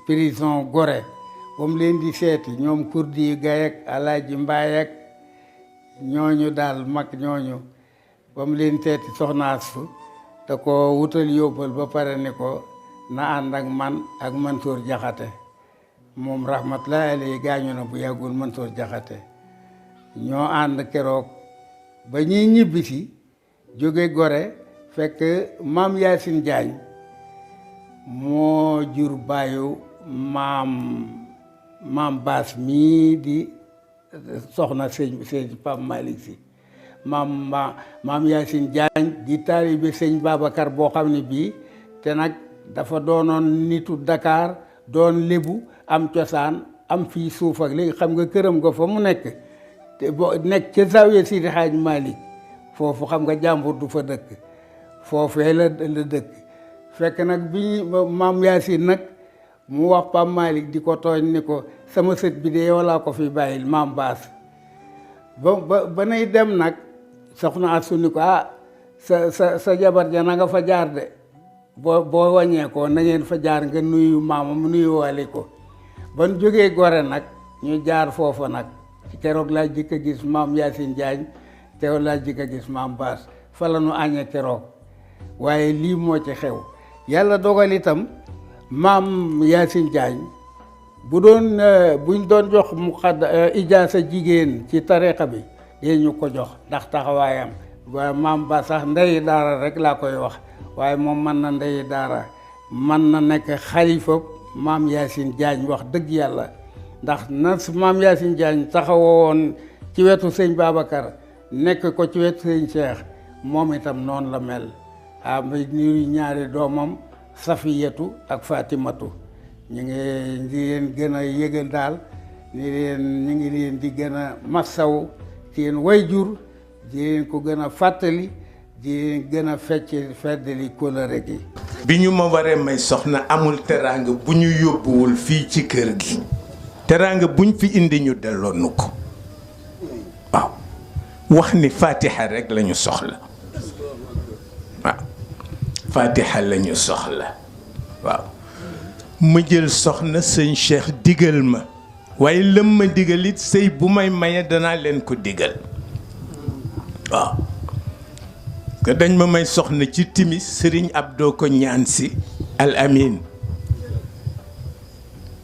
prison Gorée ba mu leen di seeti ñoom Kurdi Gaye ak Alaaji Mbaay ak ñooñu daal mag ñooñu ba mu leen seeti Soxna Astu da ko wutal yóbbal ba pare ni ko na ànd ak man ak Mansour Jaxate moom rahmatullahi alayhi gaañu na bu yàggul Mansour Jaxate ñoo ànd keroog ba ñuy ñibbisi jóge Gorée fekk maam Yacine Diagne moo jur baayu maam Baas mii di soxna sëñ Pape Malick Sy maam Yacine Diagne di taalibe sëñ Babacar boo xam ne bii te nag dafa doonoon nitu Dakar doon lébu am cosaan am fii suuf ak léegi xam nga këram nga fa mu nekk te boo nekk ca Zawiya Sidi Hadj Malick foofu xam nga jàmbur du fa dëkk foofee la dëkk fekk nag bi maam Yacine nag mu wax Pape Malick di ko tooñ ni ko sama sët bi de yow laa ko fi bàyyil maam Baas ba nay dem nag soxna Astu ni ko sa jabar ja na nga fa jaar de boo wàññee ko na ngeen fa jaar nga nuyu maamam nuyu wale ko ban jógee Gorée nag ñu jaar foofa nag keroog laa jëkk a gis maam Yacine Diagne keroog laa jëkk a gis maam Baas fa la nu añee keroog waaye lii moo ci xew yàlla dogal itam maam Yacine Diagne buñ doon jox mu ijaasa jigéen ci tariqa bi dee ñu ko jox ndax taxawaayam waaye maam Baas sax ndeyi daara rek laa koy wax waaye moom mën na ndeyi daara mën na nekk xalifa maam Yacine Diagne wax dëgg yàlla ndax na maam Yacine Diagne taxawoon ci wetu sëñ Babacar nekk ko ci wetu sëñ Cheikh moom itam noonu la mel muy nuyu ñaari doomam Safiyatu ak Fatimatu ñu ngi di leen gën a yëgal daal ñu ngi leen di gën a massaw ci yéen wayjur di leen ko gën a fàttali di leen gën a feddali kóllëre gi. bi ñu ma waree may soxna amul teraanga bu ñu yóbbuwul fii ci kër gi teraanga buñ fi indi ñu delloo nu ko waaw wax ni fatiha rek lañu soxla waaw fatiha lañu soxla waaw ma jël soxna sëñ Cheikh digal ma waaye lëm ma digal it sëy bu may maye danaa leen ko digal waaw que dañ ma may soxna ci timis sëriñ Abdou ko ñaan si Al Amin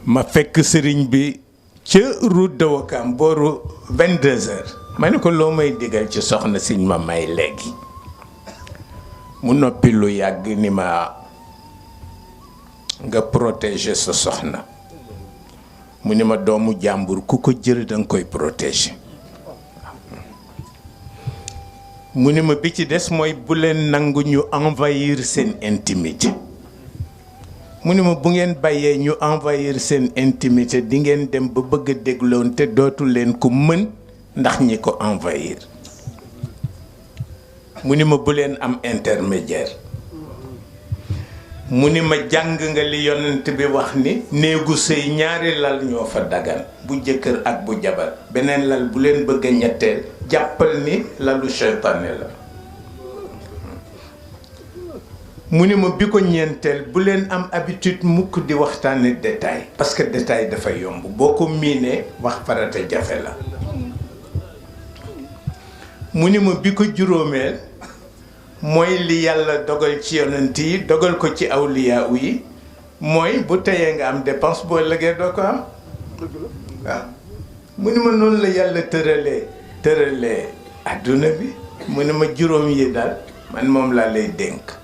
ma fekk sëriñ bi ca route de Ouakam booru 22h ma ne ko loo may digal ci soxna siñ ma may léegi mu noppi lu yàgg ni ma nga protéger sa soxna mu ni ma doomu jàmbur ku ko jël danga koy protéger mu ni ma bi ci des mooy bu leen nangu ñu envahir seen intimité mu ni ma bu ngeen bàyyee ñu envahir seen intimité di ngeen dem ba bëgg a dégloon te dootu leen ko mën ndax ñi ko envahir mu ni ma bu leen am intermédiaire mu ni ma jàng nga li yonent bi wax ni néegu sëy ñaari lal ñoo fa dagan bu jëkkër ak bu jabar beneen lal bu leen bëgg a ñetteel jàppal ni lalu seytaane la mu ni ma bi ko ñeenteel bu leen am habitude mukk di waxtaane détail parce que détail dafa yomb boo ko miinee wax farata jafe la mu ni ma bi ko juróomeel mooy li yàlla dogal ci yonent yi dogal ko ci awliya yi mooy bu teyee nga am dépense boo ëllëgee doo ko am waaw mu ni ma noonu la yàlla tëralee adduna bi mu ni ma juróom yi daal man moom laa lay dénk.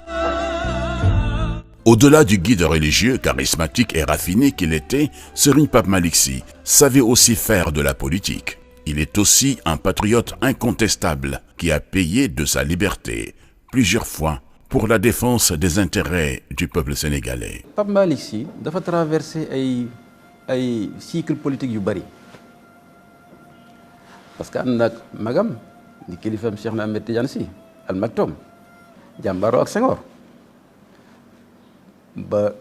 Au-delà du guide religieux charismatique et raffiné qu'il était, Serigne Pape Malick Sy savait aussi faire de la politique. Il est aussi un patriote incontestable qui a payé de sa liberté plusieurs fois pour la défense des intérêts du peuple sénégalais. Pape Malick Sy dafa traversé ay cycle politique yu bari parce que ànd ak magam di kilifam Cheikh na Ahmed Tidiane Sy Al Maktoum jàmbaaroo ak Senghor ba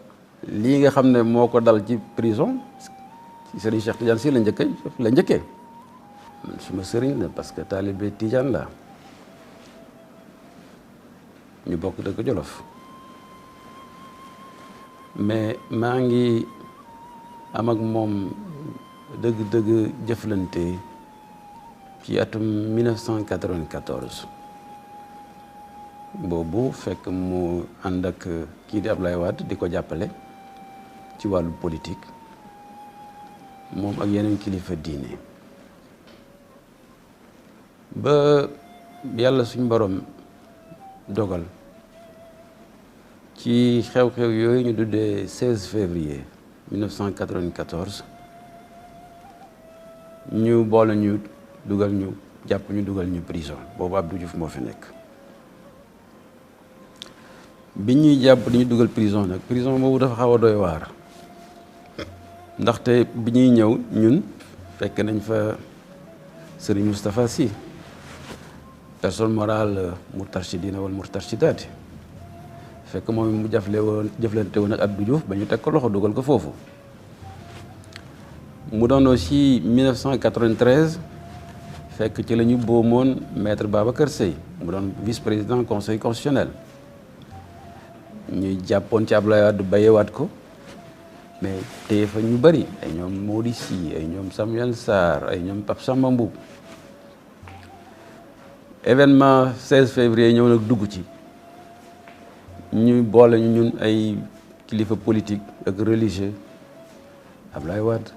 lii nga xam ne moo ko dal ci prison ci Serigne Cheikh Tidiane Sy la njëkkee man suma sëriñ la parce que taalibe Tidiane la ñu bokk dëkk Jolof mais maa ngi am ak moom dëgg-dëgg jëflante ci atum 1994 boobu fekk mu ànd ak kii di Ablaye Wade di ko jàppale ci wàllu politique moom ak yeneen kilifa diine ba yàlla suñ borom dogal ci xew-xew yooyu ñu tuddee 16 février 1994 ñu boole ñu dugal ñu jàpp ñu dugal ñu prison boobu Abdou Diouf moo fi nekk bi ñuy jàpp di ñu dugal prison nag prison boobu dafa xaw a doy waar ndaxte bi ñuy ñëw ñun fekk nañ fa Serigne Moustapha Sy personne morale Moustarchidina wal Moustarchidaty fekk moom mu jëflante woon ak Abdou Diouf ba ñu teg ko loxo dugal ko foofu mu doon aussi 1993 fekk ci la ñu boomoon maître Babacar Seye mu doon vice-président conseil constitutionnel ñuy jàppoon ci Abdoulaye Wade bayewaat ko mais téye fa ñu bëri ay ñoom Mody Sy ay ñoom Samuel Sarr ay ñoom Pape Samba Mboup événement 16 février ñëw nag dugg ci ñu boole ñu ñun ay kilifa politique ak religieux Abdoulaye Wade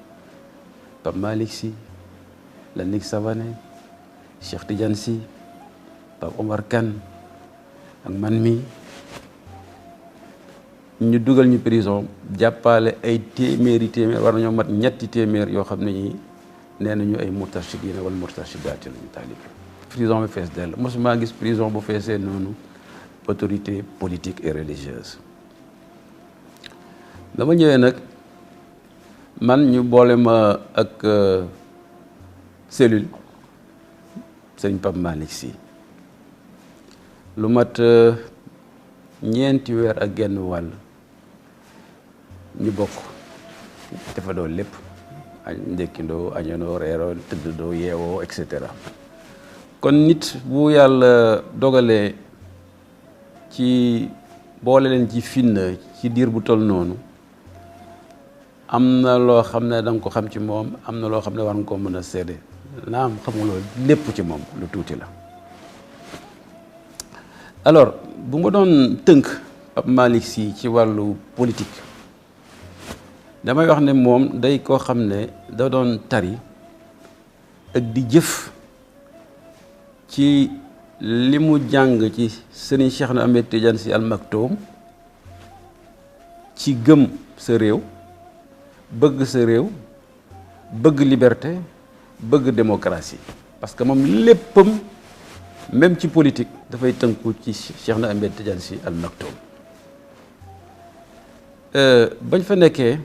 Pape Malick Sy Landing Savané Cheikh Tidiane Sy Pape Omar Kane ak man mi ñu dugal ñu prison jàppale ay téeméeri war nañoo mat ñetti téeméer yoo xam ne ñi nee nañu ay Moustarchidina wala Moustarchidaty lañu taalibe prison bi fees dell mosuma gis prison bu feesee noonu autorité politique et religieuse dama ñëwee nag man ñu boole ma ak cellule sëñ Pape Malick Sy lu mat ñeenti weer ak genn wàll ñu bokk defandoo lépp ndékkindoo añandoo reeroo tëddandoo yeewoo et cetera kon nit bu yàlla dogalee ci boole leen ci fitna ci diir bu toll noonu am na loo xam ne danga ko xam ci moom am na loo xam ne war nga ko mën a seede naam xamuloo lépp ci moom lu tuuti la alors bu ma doon tënk Pape Malick Sy ci wàllu politique damay wax ne moom day koo xam ne da doon tari ak di jëf ci li mu jàng ci Serigne Cheikh na Ahmed Tidiane Sy Al Maktoum ci gëm sa réew bëgg sa réew bëgg liberté bëgg démocratie parce que moom léppam même ci politique dafay tënku ci Cheikh na Ahmed Tidiane Sy Al Maktoum bañ fa nekkee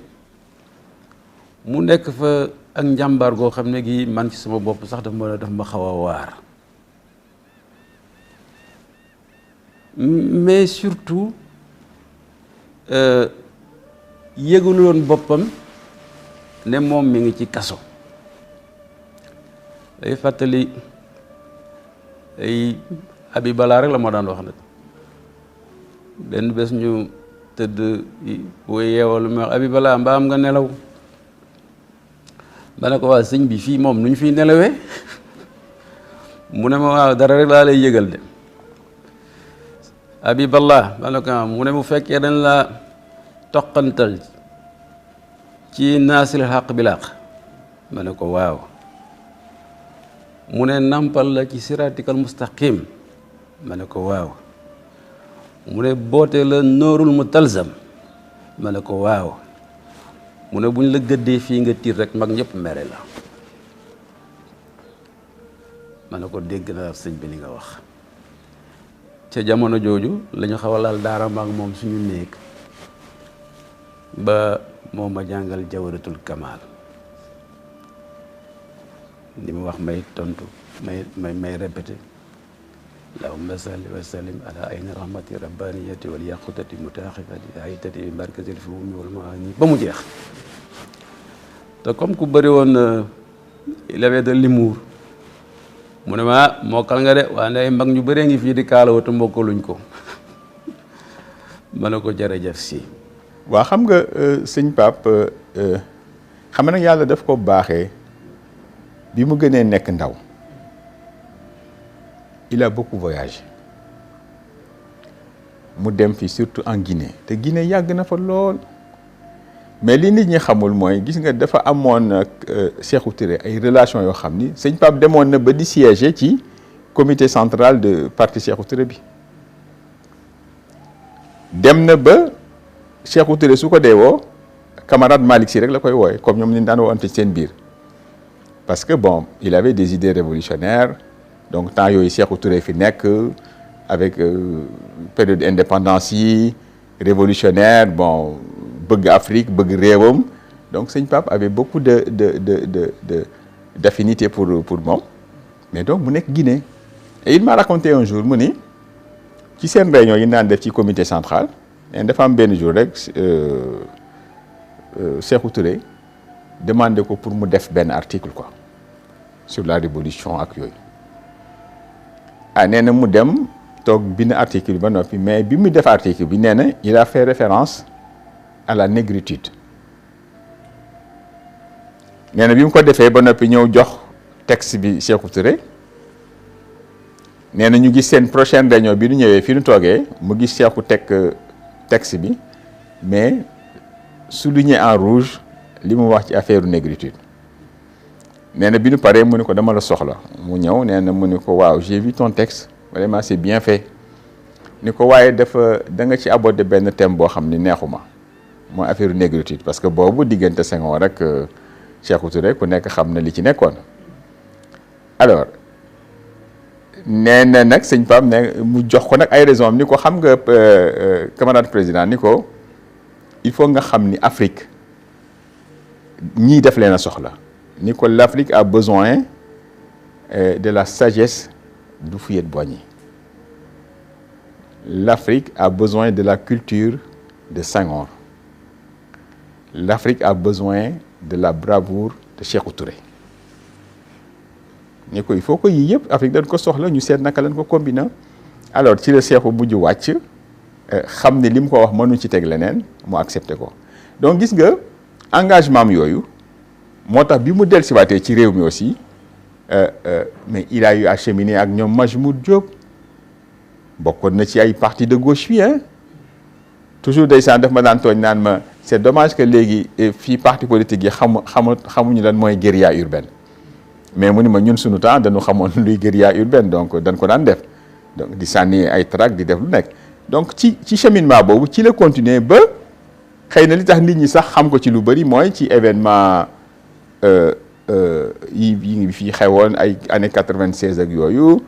mu nekk fa ak njàmbaar goo xam ne gi man ci sama bopp sax daf ma xaw a waar mais surtout yëguloon boppam ne moom mi ngi ci kaso day fàttali ay Habiballa rek la moo daan wax nag benn bés ñu tëdd bu yeewoo lu ma wax Habiballa mbaa am nga nelaw ba ne ko waa sëñ bi fii moom nu ñu fiy nelawee mu ne ma waaw dara rek laa lay yëgal de Habiballa ba ne ko mu ne mu fekkee dañ la toqantal ci naasiril xaq bil xaq ma ne ko waaw mu ne nampal la ci siratikal mustaqim ma ne ko waaw mu ne boote la noorul mu talzam ma ne ko waaw mu ne bu ñu la gëddee fii nga tiir rek mag ñëpp mere la ma ne ko dégg naa sëñ bi li nga wax ca jamono jooju la ñu xaw a laal daara maag moom suñu néeg ba moo ma jàngal jawaratul kamal li mu wax may tontu may répété allahumma salli wa sallim ala ayni rahmati rabbaniyati wal yaqutati mutaaxifati haytati bi markazil fuhumi wal maani ba mu jeex te comme ku bëri woon il avait de l'humour mu ne ma mokkal nga de waaye ay mag ñu bëree ngi fii di kaalawu te mokkaluñ ko ma ne ko jërëjëf si. waaw xam nga sëñ Pape xam nga nag yàlla daf ko baaxee bi mu gënee nekk ndaw il a beaucoup voyagé mu dem fi surtout en Guinée te Guinée yàgg na fa lool mais li nit ñi xamul mooy gis nga dafa amoon ak Sékou Touré ay relations yoo xam ni sëñ Pape demoon na ba di siéger ci comité central de parti Sékou Touré bi dem na ba Sékou Touré su ko dee woo camarade Malick Sy rek la koy wooye comme ñoom ñu daan woowante seen biir parce que bon il avait des idées révolutionnaires donc temps yooyu Sékou Touré fi nekk avec période indépendance yi révolutionnaire bon bëgg Afrique bëgg réewam donc sëñ Pape avait beaucoup d'affinité pour moom mais donc mu nekk Guinée et il m'a raconté un jour mu ni ci seen réunion yi naan def ci comité central et dafa am benn jour rek Sékou Touré demandé ko pour mu def benn article quoi sur la révolution ak yooyu nee na mu dem toog bind article bi ba noppi mais bi mu def article bi nee na il a fait référence à la négritude nee na bi mu ko defee ba noppi ñëw jox texte bi Sékou Touré nee na ñu gis seen prochaine réunion bi nu ñëwee fi nu toogee mu gis Sékou teg texte bi mais souligné en rouge li mu wax ci affaire négritude nee na bi nu paree mu ne ko dama la soxla mu ñëw nee na mu ne ko waaw j'ai vu ton texte vraiment c'est bien fait ni ko waaye dafa da nga ci aborder benn thème boo xam ni neexuma mooy affaire négritude parce que boobu diggante Senghor rek Sékou Touré ku nekk xam na li ci nekkoon alors nee na nag sëñ Pape ne mu jox ko nag ay raison ni ko xam nga camarade président ni ko il faut nga xam ni Afrique ñii def leen a soxla ni ko l'Afrique a besoin de la sagesse d'Houphouët-Boigny. L'Afrique a besoin de la culture de Senghor. L'Afrique a besoin de la bravoure de Sékou Touré. ni ko il faut que yii yëpp Afrique dañ ko soxla ñu seet naka lañ ko combiner alors ci la Sékou mujj wàcc xam ne li mu ko wax mënu ci teg leneen mu accepté ko donc gis nga engagement am yooyu moo tax bi mu dellusiwaatee ci réew mi aussi mais il a eu à cheminer ak ñoom Majmoud Diop bokkoon na ci ay parti de gauche fii toujours ndeysaan daf ma daan tooñ naan ma c'est dommage que léegi fii parti politique yi xamuñu lan mooy guérilla urbaine mais mu ni ma ñun suñu temps dañu xamoon luy guérilla urbaine donc dañ ko daan def donc di sànni ay tract di def lu nekk donc ci cheminement boobu ci la continuer ba xëy na li tax nit ñi sax xam ko ci lu bëri mooy ci événement yi ngi fii xewoon ay année 96 ak yooyu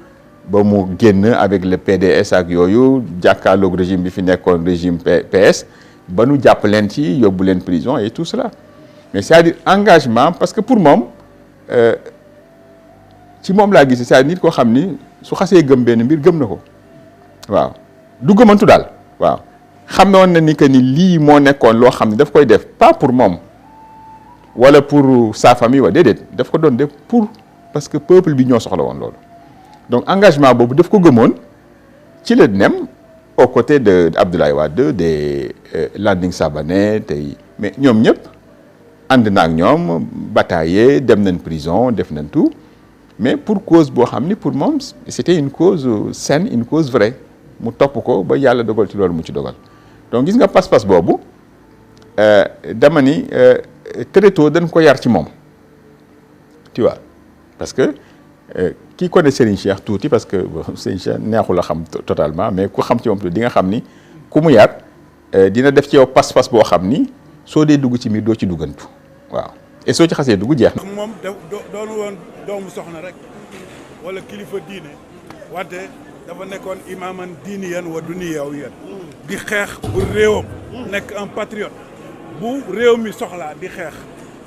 ba mu génn avec le PDS ak yooyu jàkkaarloog régime bi fi nekkoon régime PS ba nu jàpp leen ci yóbbu leen prison et tout cela mais c'est-à-dire engagement parce que pour moom ci moom laa gis c'est-à-dire nit koo xam ni su xasee gëm benn mbir gëm na ko waaw du gëmantu daal waaw xam na woon na ni que ni lii moo nekkoon loo xam ne daf koy def pas pour moom wala pour sa famille wa déedéet daf ko doon def pour parce que peuple bi ñoo soxla woon loolu donc engagement boobu daf ko gëmoon ci la nem aux côtés de Abdoulaye Wade de Landing Savané tey mais ñoom ñëpp ànd na ak ñoom bataillé dem nañ prison def nañ tout mais pour cause boo xam ni pour moom c'était une cause saine une cause vraie mu topp ko ba yàlla dogal ci loolu mu ci dogal donc gis nga pas-pas boobu dama ni très tôt dañ ko yar ci moom tu vois parce que kii connaît Serigne Cheikh tuuti parce que Serigne Cheikh neexul a xam totalement mais ku xam ci moom tuuti di nga xam ni ku mu yar dina def ci yow pas-pas boo xam ni soo dee dugg ci mbir doo ci duggantu waaw et soo ci xasee dugg jeex na. moom doonu woon doomu soxna rek wala kilifa diine wante dafa nekkoon imaaman diini yan wa duniyaw yan di xeex bu réewam nekk un patriote bu réew mi soxlaa di xeex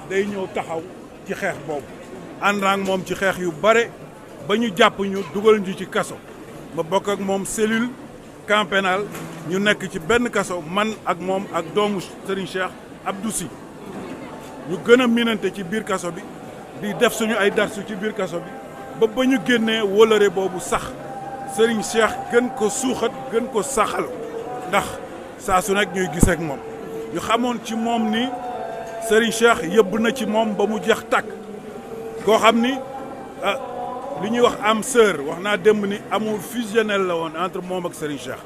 day ñëw taxaw ci xeex boobu ànd ak moom ci xeex yu bare ba ñu jàpp ñu dugal ñu ci kaso ma bokk ak moom cellule camp pénal ñu nekk ci benn kaso man ak moom ak doomu Serigne Cheikh Abdou Sy ñu gën a minante ci biir kaso bi di def suñu ay darsu ci biir kaso bi ba ñu génnee wóolare boobu sax Serigne Cheikh gën ko suuxat gën ko saxal ndax saa su nekk ñuy gis ak moom ñu xamoon ci moom ni Serigne Cheikh yëbb na ci moom ba mu jeex tàkk koo xam ni li ñuy wax am sœur wax naa démb ni amour fusionnel la woon entre moom ak Serigne Cheikh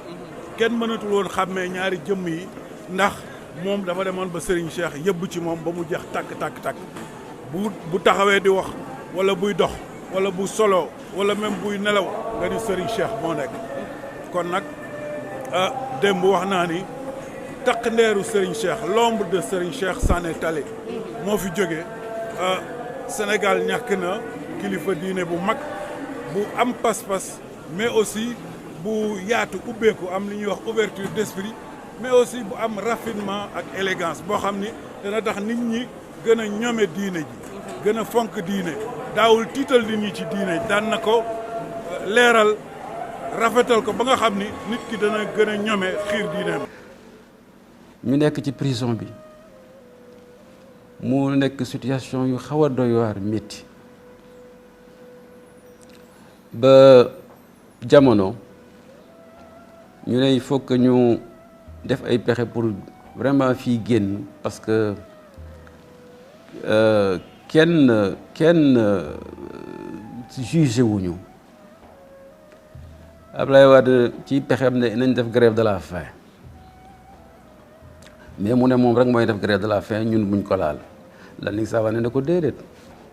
kenn mënatul woon xàmmee ñaari jëmm yi ndax moom dafa demoon ba Serigne Cheikh yëbb ci moom ba mu jeex tàkk bu taxawee di wax wala buy dox wala bu solo wala même buy nelaw nga di Serigne Cheikh moo nekk kon nag démb wax naa ni takk ndeeru Serigne Cheikh l'ombre de Serigne Cheikh s'en est allé moo fi jógee Sénégal ñàkk na kilifa diine bu mag bu am pas-pas mais aussi bu yaatu ubbeeku am li ñuy wax ouverture d'esprit mais aussi bu am raffinement ak élégance boo xam ni dana tax nit ñi gën a ñome diine ji gën a fonk diine daawul tiital nit ñi ci diine daan na ko leeral rafetal ko ba nga xam ni nit ki dana gën a ñome xiir diineem. ñu nekk ci prison bi mu nekk situation yu xaw a doy waar métti ba jamono ñu ne il faut que ñu def ay pexe pour vraiment fii génn parce que kenn jugé wuñu Ablaye Wade ci pexeem ne nañ def grève de la faim mais mu ne moom rek mooy def grève de la faim ñun buñ ko laal Landing Savané ne ko déedéet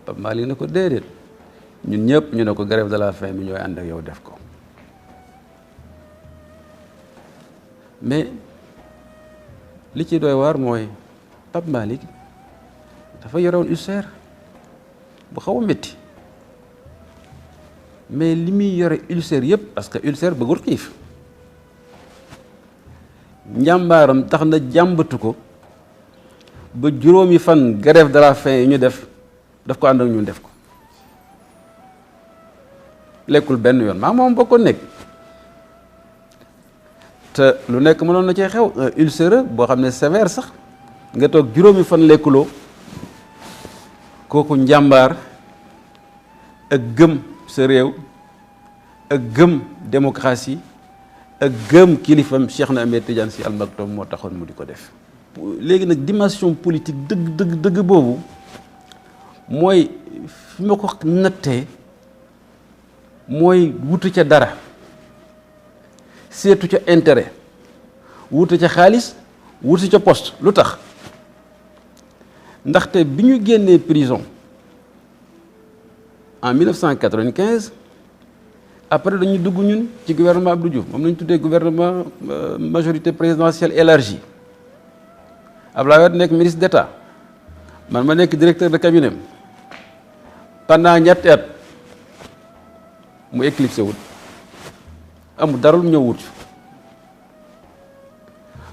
Pape Malick ne ko déedéet ñun ñëpp ñu ne ko grève de la faim bi ñooy ànd ak yow def ko mais li ci doy waar mooy Pape Malick dafa yorewoon ulcère bu xaw a métti mais li muy yore ulcère yëpp parce que ulcère bëggul xiif njàmbaaram tax na jàmbatu ko ba juróomi fan grève de la faim yi ñu daf ko ànd ak ñun def ko lekkul benn yoon maa moom bokkoon nekk te lu nekk mënoon na cee xew ulcère boo xam ne sévère sax nga toog juróomi fan lekkuloo kooku njàmbaar ak gëm sa réew ak gëm démocratie ak gëm kilifam Cheikh na Ahmed Tidiane Sy Al Maktoum moo taxoon mu di ko def. léegi nag dimension politique dëgg boobu mooy fi ma ko nattee mooy wutu ca dara seetu ca intérêt wutu ca xaalis wutu ca poste lu tax ndaxte bi ñu génnee prison en 1995 après dañu dugg ñun ci gouvernement Abdou Diouf moom lañu tuddee gouvernement majorité présidentielle élargie Abdoulaye Wade nekk ministre d'État man ma nekk directeur de cabinet pendant ñetti at mu éclipsé wut amul dara lu ñëw wut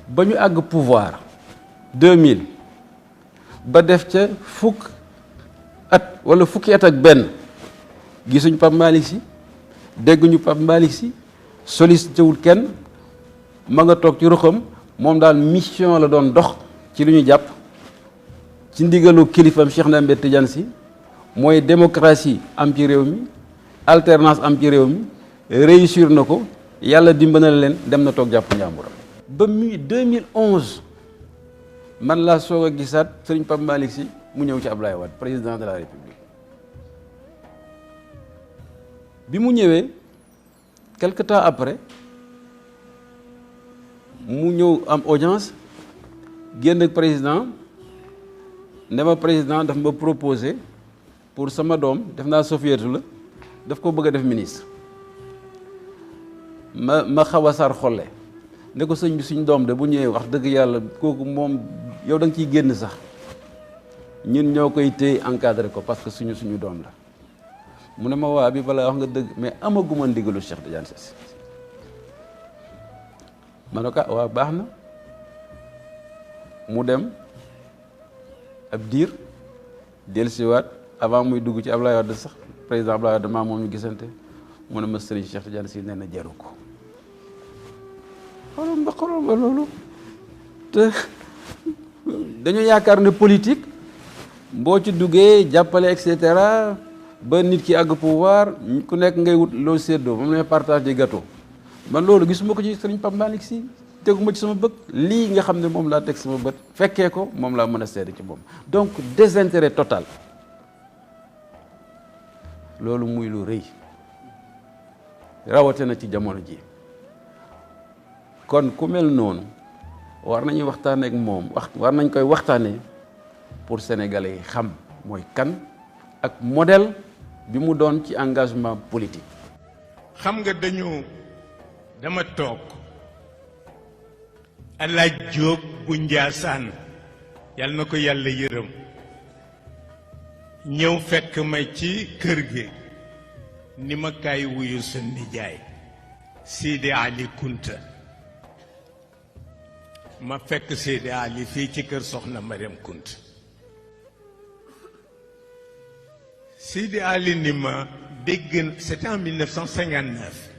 ba ñu àgg pouvoir 2000 ba def ca fukk at wala fukki at ak benn gisuñu Pape Malick Sy dégguñu Pape Malick Sy sollicité wul kenn ma nga toog ci ruxam moom daal mission la doon dox ci lu ñu jàpp ci ndigalu kilifam Cheikh na Ahmed Tidiane Sy mooy démocratie am ci réew mi alternance am ci réew mi réussir na ko yàlla dimbali na leen dem na toog jàpp njàmburam ba 2011 man laa soog a gisaat Serigne Pape Malick Sy mu ñëw ci Abdoulaye Wade président de la République bi mu ñëwee quelque temps après mu ñëw am audience génn ak président ne ma président daf ma proposé pour sama doom def naa Sofietu la daf ko bëgg a def ministre ma xaw a sar xolle ne ko sëñ bi suñ doom de bu ñëwee wax dëgg yàlla kooku moom yow da nga ciy génn sax ñun ñoo koy téye encadré ko parce que suñu doom la mu ne ma waa bi balaa wax nga dëgg mais amaguma ndigalu Cheikh Tidiane Sy ma ne ko waaw baax na mu dem ab diir dellusiwaat avant muy dugg ci Ablaye Wade sax président Ablaye Wade maa moom ñu gisante mu ne ma Serigne Cheikh Tidiane Sy nee na jaru ko xoolal ba loolu te dañu yaakaar ne politique boo ci duggee jàppale et cetera ba nit ki àgg pouvoir ku nekk ngay wut loo séddoo moom ne partage des gâteaux man loolu gisuma ko ci Serigne Pape Malick Sy teguma ci sama bët lii nga xam ne moom laa teg sama bët fekkee ko moom laa mën a seede ci moom donc désintérêt total loolu muy lu rëy rawate na ci jamono ji kon ku mel noonu war nañuy waxtaanee ak moom war nañ koy waxtaanee pour sénégalais yi xam mooy kan ak modèle bi mu doon ci engagement politique. xam nga dama toog Alaaj Jóob bu Njaasaan yal na ko yàlla yërëm ñëw fekk ma ci kër gi ni ma kaay wuyu sa nijaay Sidi Ali Kunta ma fekk Sidi Ali fii ci kër soxna Mariam Kunta Sidi Ali ni ma dégg c'était en 1959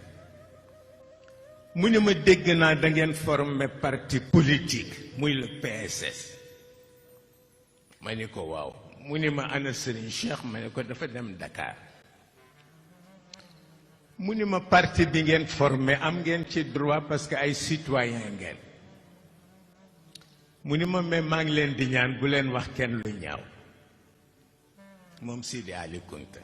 mu ne ma dégg naa da ngeen formé parti politique muy le PSS ma ni ko waaw mu ne ma ana Serigne Cheikh ma ne ko dafa dem Dakar mu ne ma parti bi ngeen formé am ngeen ci droit parce que ay citoyen ngeen mu ne ma mais maa ngi leen di ñaan bu leen wax kenn lu ñaaw moom Sidi Ali Kunta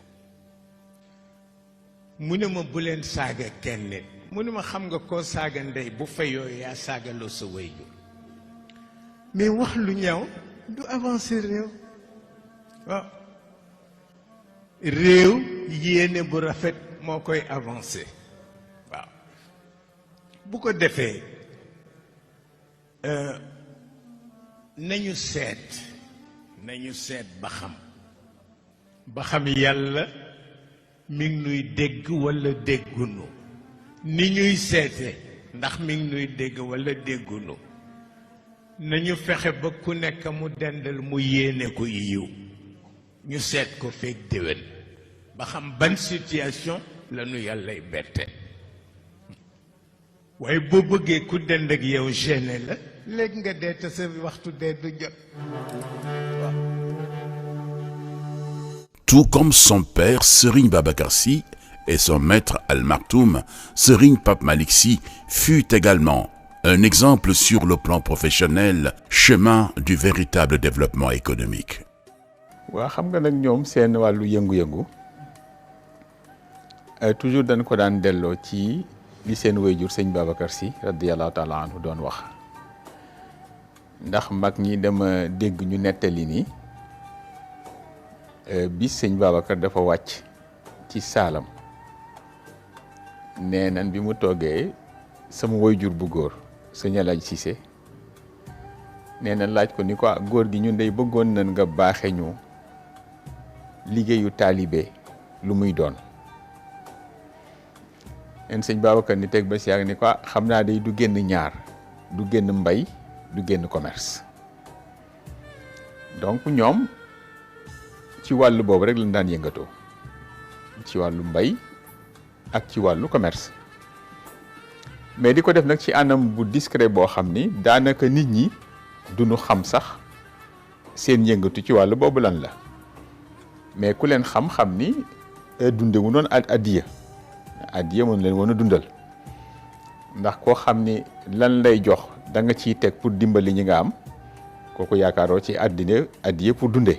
mu ne ma bu leen saaga kenn nit mu ne ma xam nga koo saaga ndey bu fayoo yaa saagaloo sa wayju mais wax lu ñaaw du avancer réew waaw réew yéene bu rafet moo koy avancer waaw bu ko defee nañu seet ba xam yàlla mi ngi nuy dégg walla déggunu ni ñuy seete ndax mi ngi nuy dégg walla déggunu nañu fexe ba ku nekk mu dendal mu yéene ko yiw ñu seet ko fekk déwén ba xam ban situation la nu yàllay bette waaye boo bëggee ku dend ak yow gêné la léegi nga dee te sa waxtu dee du jot. Tout comme son père Serigne Babacar Sy et son maître Al Maktoum, Serigne Pape Malick Sy fut également un exemple sur le plan professionnel, chemin du véritable développement économique. waa xam nga nag ñoom seen wàllu yëngu-yëngu toujours dañ ko daan delloo ci li seen wayjur sëñ Babacar Sy radiyallahu taala anhu doon wax ndax mag ñi dama dégg ñu nettali ni bis sëñ Babacar dafa wàcc ci saalam nee nan bi mu toogee sama wayjur bu góor sëñ Alaaji Cissé nee na laaj ko ni ko góor gi ñun day bëggoon nañ nga baaxe ñu liggéeyu taalibe lu muy doon en sëñ Babacar ni teg ba si yàgg ni ko xam naa day du génn ñaar du génn mbay du génn commerce donc ñoom ci wàllu boobu rek lañ daan yëngatoo ci wàllu mbay ak ci wàllu commerce mais di ko def nag ci anam bu discret boo xam ni daanaka nit ñi duñu xam sax seen yëngatu ci wàllu boobu lan la mais ku leen xam-xam ni dunde wu noon addiya mën leen woon a dundal ndax koo xam ni lan lay jox da nga ciy teg pour dimbali ñi nga am kooku yaakaaroo ci addiya pour dunde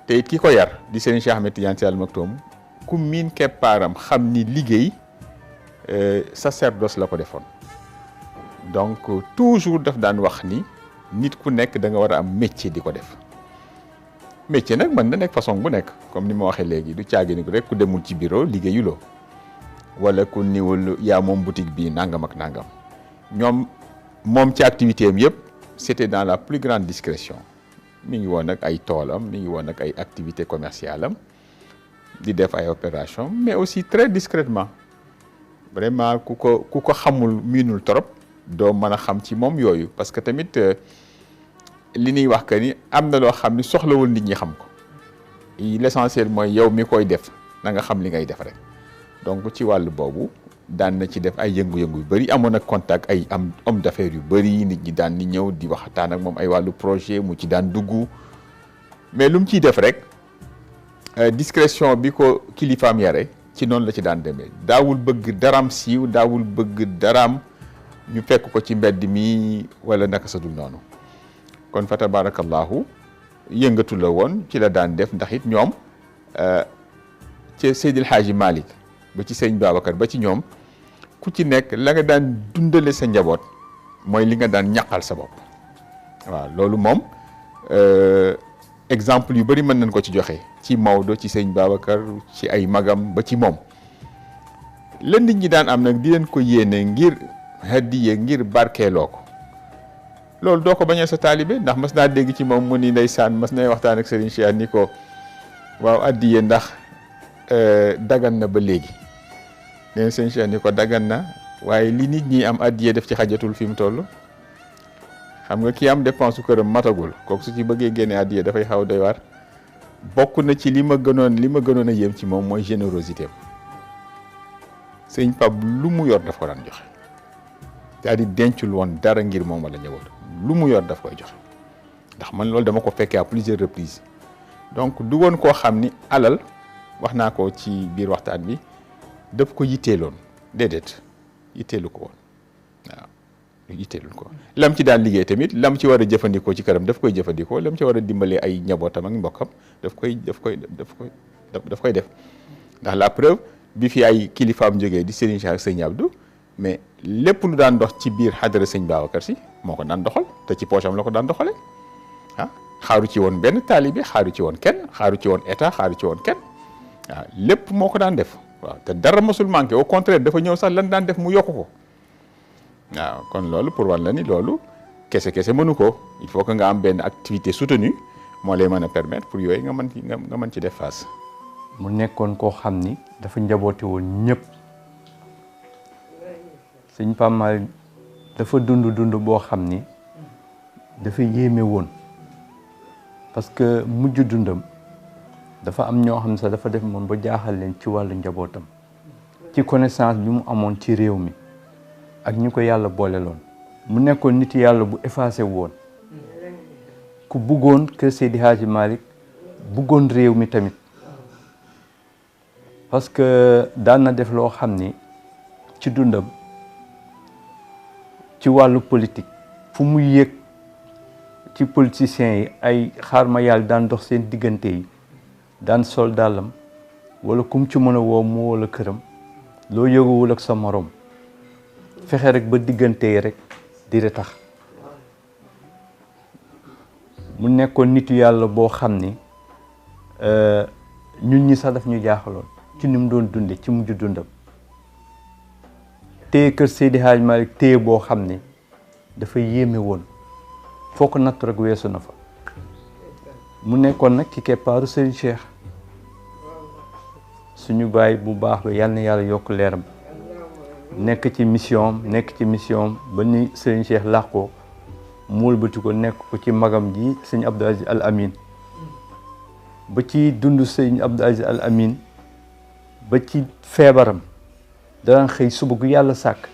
te it ki ko yar di Serigne Cheikh Ahmed Tidiane Sy Al Maktoum ku miin keppaaram xam ni liggéey sacerdoce la ko defoon donc toujours daf daan wax ni nit ku nekk da nga war a am métier di ko def métier nag mën na nekk façon bu nekk comme ni ma waxee léegi du caagi ni rek ku demul ci bureau liggéeyuloo wala ku niwul yaa moom boutique bi nangam ak nangam moom ci activité am yëpp c'était dans la plus grande discrétion mi ngi woon ak ay toolam mi ngi woon ak ay activité commerciale am di def ay opération mais aussi très discrètement vraiment ku ko xamul miinul trop doo mën a xam ci moom yooyu parce que tamit li ñuy wax que ni am na loo xam ni soxlawul nit ñi xam ko l'essentiel mooy yow mi koy def na nga xam li ngay def rek donc ci wàllu boobu daan na ci def ay yëngu-yëngu yu bëri amoon ak contact ay homme d'affaires yu bëri nit ñi daan ni ñëw di waxtaan ak moom ay wàllu projet mu ci daan dugg mais lu mu ciy def rek discrétion bi ko kilifaam yare ci noonu la ci daan demee daawul bëgg daraam siiw daawul bëgg daraam ñu fekk ko ci mbedd mi wala naka sa dul noonu kon fa tabarakallahu yëngatu la woon ci la daan def ndax it ñoom ci Seydil Hadji Malick ba ci sëñ Babacar ba ci ñoom ku ci nekk la nga daan dundale sa njaboot mooy li nga daan ñaqal sa bopp waaw loolu moom exemple yu bëri mën nañ ko ci joxe ci Maodo ci sëñ Babacar ci ay magam ba ci moom la nit ñi daan am nag di leen ko yéene ngir hadiye ngir barkeeloo ko loolu doo ko bañee sa taalibe ndax mas naa dégg ci moom mu ni ndeysaan mas nay waxtaan ak Serigne Cheikh ni ko waaw addiye ndax dagan na ba léegi neen Serigne Cheikh ni ko dagan na waaye li nit ñi am addiye def ci xajatul fi mu toll xam nga ki am dépense su këram matagul kooku su ci bëggee génne addiye dafay xaw doy waar bokk na ci li ma gënoon a yéem ci moom mooy générosité am sëñ Pape lu mu yor daf ko daan joxe c'est-à-dire dencul woon dara ngir moom wala njaboot lu mu yor daf koy joxe ndax man loolu dama ko fekkee à plusieurs reprises donc du woon koo xam ni alal wax naa ko ci biir waxtaan bi daf ko yitteeloon déedéet yitteelu ko woon waaw yitteelul ko lam ci daan liggéey tamit lam ci war a jëfandikoo ci këram daf koy jëfandikoo lam ci war a dimbalee ay njabootam ak mbokkam daf koy def ndax la preuve bi fi ay kilifaam jógee di Serigne Cheikh ak Serigne Abdou mais lépp lu daan dox ci biir xadara sëñ Babacar Si moo ko daan doxal te ci poche am la ko daan doxale ah xaaru ci woon benn taalibe xaaru ci woon kenn xaaru ci woon état xaaru ci woon kenn waaw lépp moo ko daan def waaw te dara mosul manqué au contraire dafa ñëw sax lan daan def mu yokku ko waaw kon loolu pour wan la ni loolu kese mënu ko il faut que nga am benn activité soutenue moo lay mën a permettre pour yooyu nga mën ci def face. mu nekkoon koo xam ni dafa njaboote woon ñëpp sëñ Pape Malick dafa dund boo xam ni dafa yéeme woon parce que mujj dundam dafa am ñoo xam ne sax dafa def moom ba jaaxal leen ci wàllu njabootam ci connaissance bi mu amoon ci réew mi ak ñu ko yàlla boole loon mu nekkoon nit yàlla bu effacé woon ku bëggoon kër Seydi Hadji Malick bëggoon réew mi tamit parce que daan na def loo xam ni ci dundam ci wàllu politique fu mu yëg ci politiciens yi ay xaar ma yàlla daan dox seen diggante yi daan sol dàllam wala kum ci mën a woo mu wala këram loo yëguwul ak sa morom fexe rek ba diggante yi rek di tax mu nekkoon nitu yàlla boo xam ni ñun ñi sax daf ñu jaaxaloon ci ni mu doon dunde ci mujj dundam téye kër Seydi Hadji Malick téye boo xam ni dafa yéeme woon foo ko natt rek weesu na fa mu nekkoon nag ci keppaaru Serigne Cheikh suñu baay bu baax ba yàlla na yàlla yokk leeram nekk ci mission ba ni Serigne Cheikh làqoo mu wëlbati ko nekk ko ci magam ji sëñ Abdou Aziz Al Amin ba ci dund sëñ Abdou Aziz Al Amin ba ci feebaram daan xëy suba gu yàlla sàkk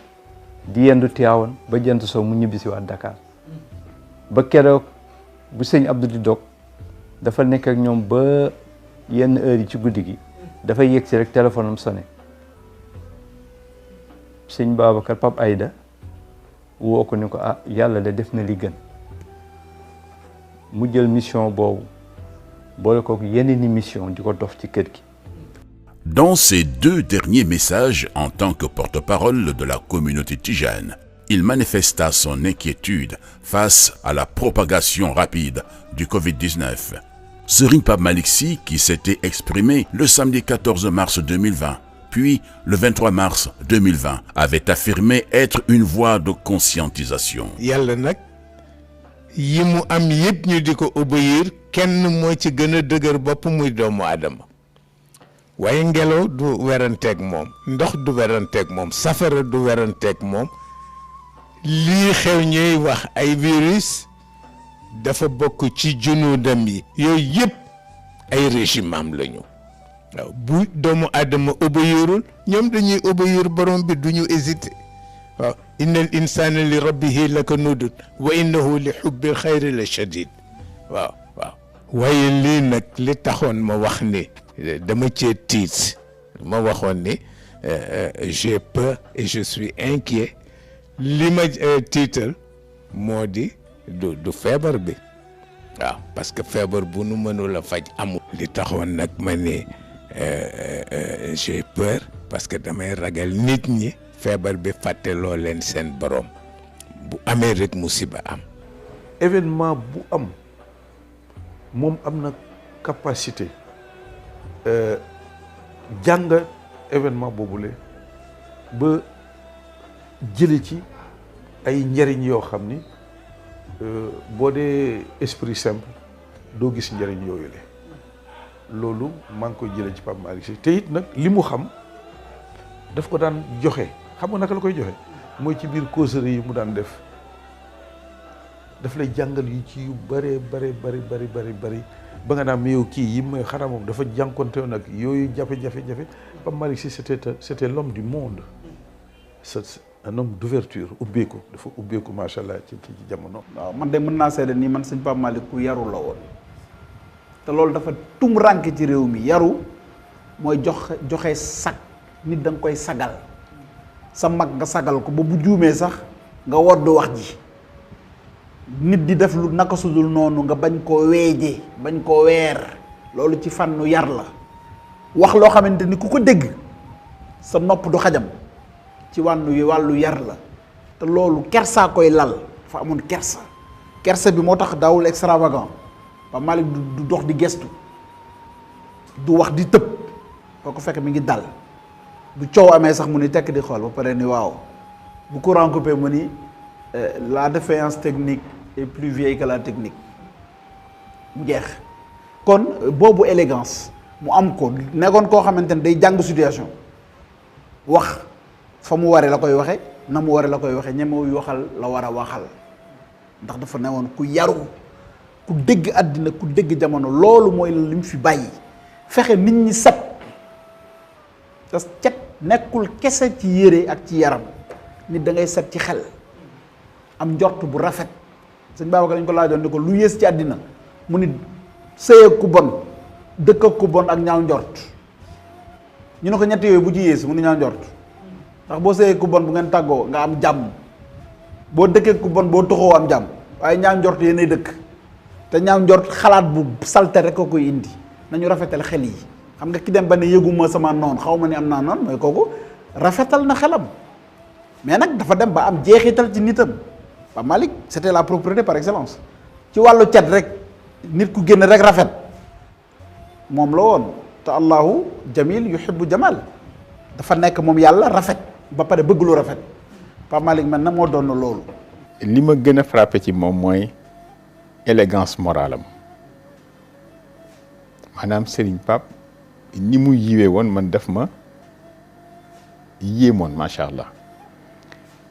di yendu Tiwaawan ba jant soo mu ñibbisi waat Dakar ba keroog bu sëñ Abdou di dog dafa nekk ak ñoom ba yenn heure yi ci guddi gi dafa yegg si rek téléphone am sonné sëñ Babacar Pape Aïda woo ko ni ko ah yàlla de def na li gën mu jël mission boobu boole ko yeneen i mission di ko dox ci kër gi. Dans ses 2 derniers messages en tant que porte-parole de la communauté tijane, il manifesta son inquiétude face à la propagation rapide du Covid-19. Serigne Pape Malick Sy, qui s'était exprimé le samedi 14 mars 2020, puis le 23 mars 2020, avait affirmé être une voie de conscientisation. Yàlla nag yi mu am yëpp ñu di ko obéir kenn moo ci gën a dëgër bopp muy doomu aadama waaye ngelaw du weranteeg moom ndox du weranteeg moom safara du weranteeg moom lii xew ñuy wax ay virus dafa bokk ci junuudam yi yooyu yëpp ay régime am lañu waaw bu doomu aadama obéirul ñoom dañuy obéir borom bi duñu hésiter waaw innal insana li rabbihi lakanudun wa innahu li hubbil xayri la shadid waaw waaw waaye lii nag li taxoon ma wax ni dama cee tiit ma waxoon ni j'ai peur et je suis inquiet li ma tiital moo di du feebar bi waaw parce que feebar bu nu mënul a faj amul li taxoon nag ma ne j'ai peur parce que damay ragal nit ñi feebar bi fàtteloo leen seen borom bu amee rek musiba am événement bu am moom am na capacité jàng événement boobule ba jële ci ay njëriñ yoo xam ni boo dee esprit simple doo gis njëriñ yooyu le loolu maa ngi koy jëlee ci Pape Malick Sy te it nag li mu xam daf ko daan joxe xam nga naka la koy joxe mooy ci biir causerie yi mu daan def daf lay jàngal yu ci yu bëree bëri ba nga naan yow kii yi mooy xanaa moom dafa jànkonte nag yooyu jafe-jafe Pape Malick Sy c'était l'homme du monde c'est un homme d'ouverture ubbeeku dafa ubbeeku macha allah ci jamono. waaw man de mën naa seede nii man sëñ Pape Malick ku yaru la woon te loolu dafa tum rànk ci réew mi yaru mooy joxe sag nit da nga koy sagal sa mag nga sagal ko ba bu juumee sax nga woddu wax ji nit di def lu naka sudul noonu nga bañ koo weeje bañ koo weer loolu ci fànnu yar la wax loo xamante ni ku ko dégg sa nopp du xajam ci wàllu yar la te loolu kersaa koy lal dafa amoon kersa bi moo tax daawul extravagant Pape Malick du dox di gestu du wax di tëb boo ko fekk mi ngi dal bu coow amee sax mu ni tekk di xool ba pare ni waaw bu courant coupé mu ni la défaillance technique est plus vieille que la technique mu jeex kon boobu élégance mu am ko nekkoon koo xamante ne day jàng situation wax fa mu waree la koy waxe na mu waree la koy waxe ñemewu waxal la war a waxal ndax dafa newoon ku yaru ku dégg àddina ku dégg jamono loolu mooy li mu fi bàyyi fexe nit ñi set parce que cet nekkul kese ci yére ak ci yaram nit da ngay set ci xel am njort bu rafet sëñ Babacar dañ ko laajoon ni ko lu yées ci àddina mu nit sëy ak ku bon dëkk ak ku bon ak ñaaw njort ñu ne ko ñett yooyu bu ci yées mu ni ñaaw njort ndax boo sëyee ku bon bu ngeen tàggoo nga am jàmm boo dëkkee ku bon boo toxoo am jàmm waaye ñaaw njort yéenay dëkk te ñaaw njort xalaat bu salte rek ko koy indi nañu rafetal xel yi xam nga ki dem ba ne yëguma sama noon xaw ma ni am naa noon mooy kooku rafetal na xelam mais nag dafa dem ba am jeexital ci nitam Pape Malick c'était la propreté par excellence ci wàllu cet rek nit ku génn rek rafet moom la woon te allahu jamil yuhibbu jamal dafa nekk moom yàlla rafet ba pare bëgg lu rafet Pape Malick man na moo doon na loolu. li ma gën a frappé ci moom mooy élégance morale am maanaam Serigne Pape ni mu yiwee woon man def ma yéemoon macha allah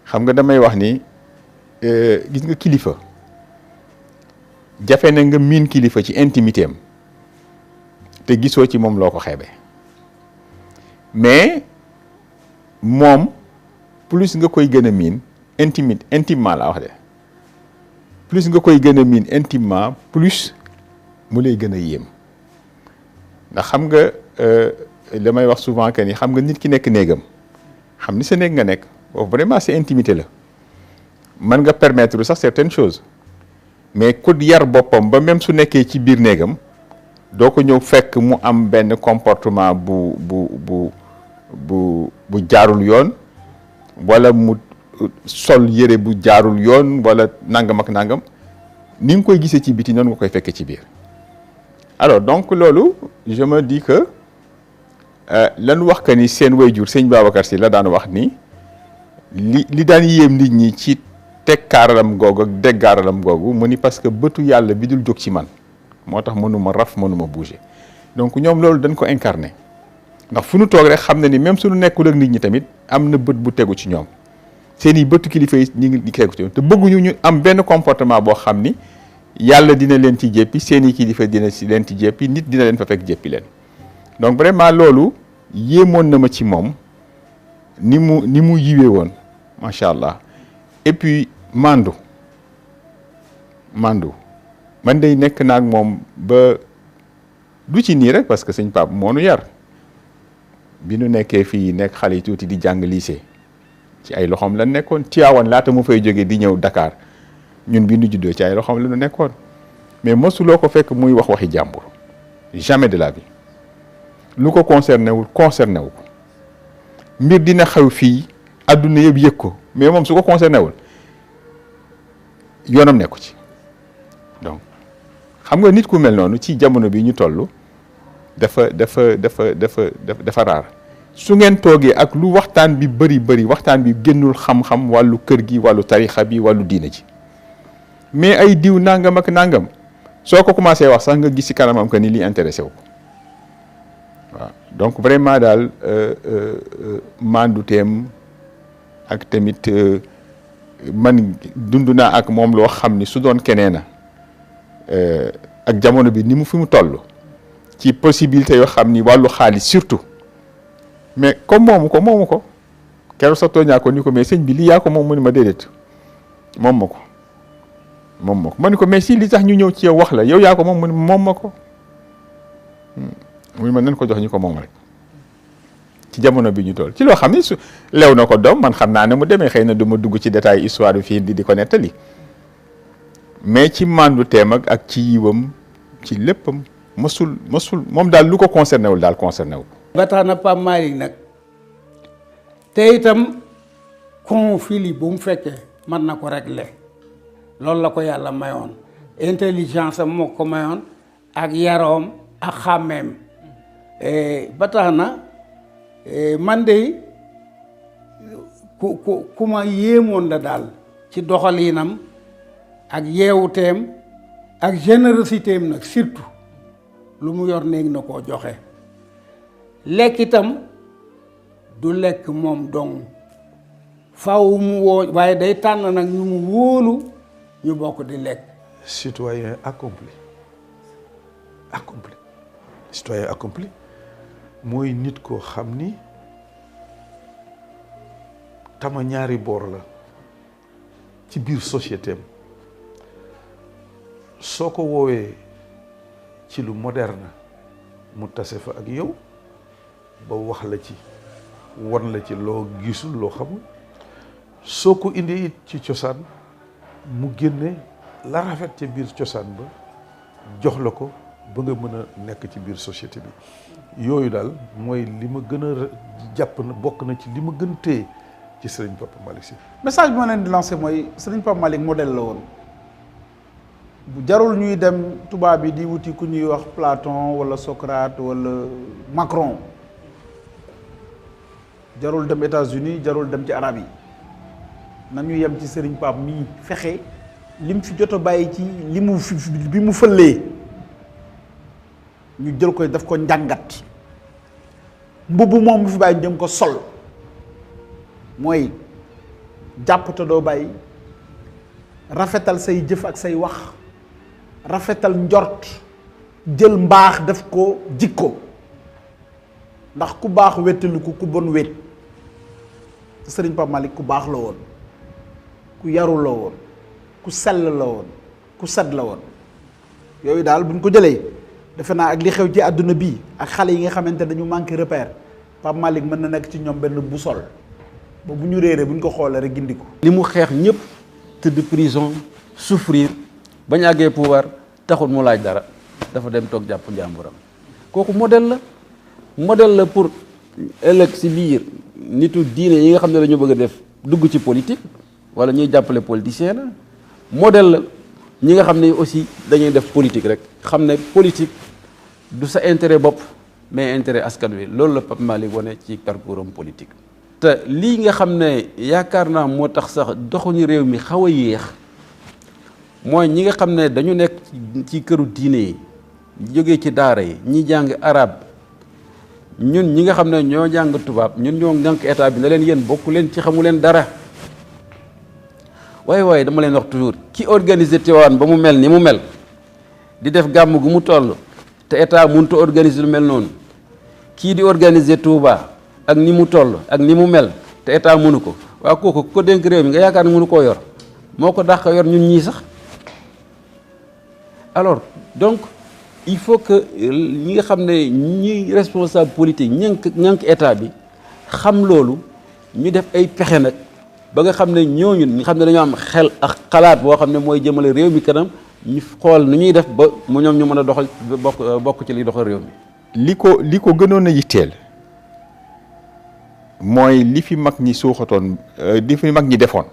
xam nga damay wax ni gis nga kilifa jafe na nga miin kilifa ci intimité am te gisoo ci moom loo ko xeebe mais moom plus nga koy gën a miin intimement laa wax de plus nga koy gën a miin intimement plus mu lay gën a yéem ndax xam nga damay wax souvent que ni xam nga nit ki nekk néegam xam ni sa néeg nga nekk boobu vraiment c'est intimité la mën nga permettre sax certaines choses mais ku yar boppam ba même su nekkee ci biir néegam doo ko ñëw fekk mu am benn comportement bu jaarul yoon wala mu sol yére bu jaarul yoon wala nangam ak nangam ni nga koy gisee ci biti noonu nga koy fekkee ci biir alors donc loolu je me dis que lan wax que ni seen wayjur sëñ Babacar Sy la daan wax ni li daan yéem nit ñi ci tekkaaralam googu ak deggaaralam googu mu ni parce que bëtu yàlla bi dul jóg ci man moo tax mënuma raf mënuma bouger donc ñoom loolu dañ ko incarné ndax fu nu toog rek xam na ni même suñu nekkul ak nit ñi tamit am na bët bu tegu ci ñoom seen i bëtu kilifa yi ñu ngi tegu ci ñoom te bëgguñu ñu am benn comportement boo xam ni yàlla dina leen ci jéppi seeni kilifa dina ci leen ci jéppi nit dina leen fa fekk jéppi leen donc vraiment loolu yéemoon na ma ci moom ni mu yiwee woon macha allah et puis mandu man day nekk naag moom ba du ci nii rek parce que sëñ Pape moo nu yar bi nu nekkee fii nekk xale yi tuuti di jàng lycée ci ay loxoom la nekkoon Tivaouane laata mu fay jógee di ñëw Dakar ñun bi nu juddoo ci ay loxoom la nu nekkoon mais mosuloo ko fekk muy wax waxi jàmbur jamais de la vie lu ko concerné wu ko mbir dina xew fii adduna yëpp yëg ko mais moom su ko concerné wul yoonam nekku ci donc xam nga nit ku mel noonu ci jamono bi ñu toll dafa raar su ngeen toogee ak lu waxtaan bi bëri waxtaan bi génnul xam-xam wàllu kër gi wàllu tarixa bi wàllu diina ji mais ay diw nangam ak nangam soo ko commencé wax sax nga gis ci kanamam que ni li intéressé wu ko waaw donc vraiment daal manduteem ak tamit man dund naa ak moom loo xam ni su doon keneen na ak jamono bi ni mu fi mu toll ci possibilité yoo xam ni wàllu xaalis surtout mais comme moomu ko keroog sax tooñaa ko ni ko mais sëñ bi lii yaa ko moom mu ni ma déedéet moom ma ni ko mais si li tax ñu ñëw ci yow wax la yow yaa ko moom mu ni moom ma ko mu ni ma nañ ko jox ñu ko moom rek ci jamono bi ñu toll ci loo xam ni su lew na ko doom man xam naa ne mu demee xëy na du ma dugg ci détail histoire bi fii di ko nettali mais ci mandu teem ak ci yiwam ci léppam mosul moom daal lu ko concerné wul daal concerné wul. ba tax na Pape Malick nag te itam conflit bu mu fekkee mën na ko régler loolu la ko yàlla mayoon intelligence am moo ko mayoon ak yaroom ak xàmmeem ba tax na man de ku ma yéemoon la daal ci doxalinam ak yeewuteem ak générosité am nag surtout lu mu yor néeg na koo joxe lekk itam du lekk moom dong faw mu woo waaye day tànn nag ñu mu wóolu ñu bokk di lekk. citoyen accompli mooy nit koo xam ni tama ñaari boor la ci biir société am soo ko woowee ci lu moderne mu tase fa ak yow ba wax la ci won la ci loo gisul loo xamul soo ko indee it ci cosaan mu génne la rafet ci biir cosaan ba jox la ko ba nga mën a nekk ci biir société bi yooyu daal mooy li ma gën a jàpp na bokk na ci li ma gën téye ci Serigne Pape Malick Sy. message bi ma leen di lancé mooy Serigne Pape Malick modèle la woon bu jarul ñuy dem tubaab bi di wuti ku ñuy wax Platon wala Socrate wala Macron jarul dem États-Unis jarul dem ci arab yi nañu yem ci Serigne Pape mii fexe lim fi jot a bàyyi ci li mu bi mu fëllee ñu jël koy daf ko njàngat mbubb moom mu fi bàyyi jëm ko sol mooy jàpp te doo bàyyi rafetal say jëf ak say wax rafetal njort jël mbaax def ko jikko ndax ku baax wettaliku ku bon wet te Serigne Pape Malick ku baax la woon ku yaru la woon ku sell la woon ku set la woon yooyu daal buñ ko jëlee defe naa ak li xew ci àdduna bii ak xale yi nga xamante dañu manqué repère Pape Malick mën na nekk ci ñoom benn boussole ba bu ñu réeree bu ñu ko xoolee rek gindi ko. li mu xeex ñëpp tëdd prison souffrir bañ àggee pouvoir taxul mu laaj dara dafa dem toog jàpp njàmburam kooku modèle la pour ëllëg si biir nitu diine yi nga xam ne dañu bëgg a def dugg ci politique wala ñuy jàppale politicien la modèle la ñi nga xam ne aussi dañuy def politique rek xam ne politique du sa intérêt bopp mais intérêt askan wi loolu la Pape Malick wane ci parcours am politique. te lii nga xam ne yaakaar naa moo tax sax doxuñu réew mi xaw a yéex mooy ñi nga xam ne dañu nekk ci këru diine yi jógee ci daara yi ñi jàng arab ñun ñi nga xam ne ñoo jàng tubaab ñun ñoo ngànk état bi ne leen yéen bokku leen ci xamu leen dara waaye dama leen wax toujours ki organiser Tivaouane ba mu mel ni mu mel di def gàmm gu mu toll te état mënut a organiser lu mel noonu kii di organiser Touba ak ni mu toll ak ni mu mel te état mënu ko waaw kooku ko dénk réew mi nga yaakaar ni mënu koo yor moo ko dàq yor ñun ñii sax. Alors donc il faut que ñi nga xam ne ñi responsable politique ñànk état bi xam loolu ñu def ay pexe nag ba nga xam ne ñooñu ñu xam ne dañoo am xel ak xalaat boo xam ne mooy jëmale réew mi kanam ñu xool nu ñuy def ba mu ñoom ñu mën a doxal bokk ci liy doxal réew mi. li ko gënoon a yitteel mooy li fi mag ñi suuxatoon li fi mag ñi defoon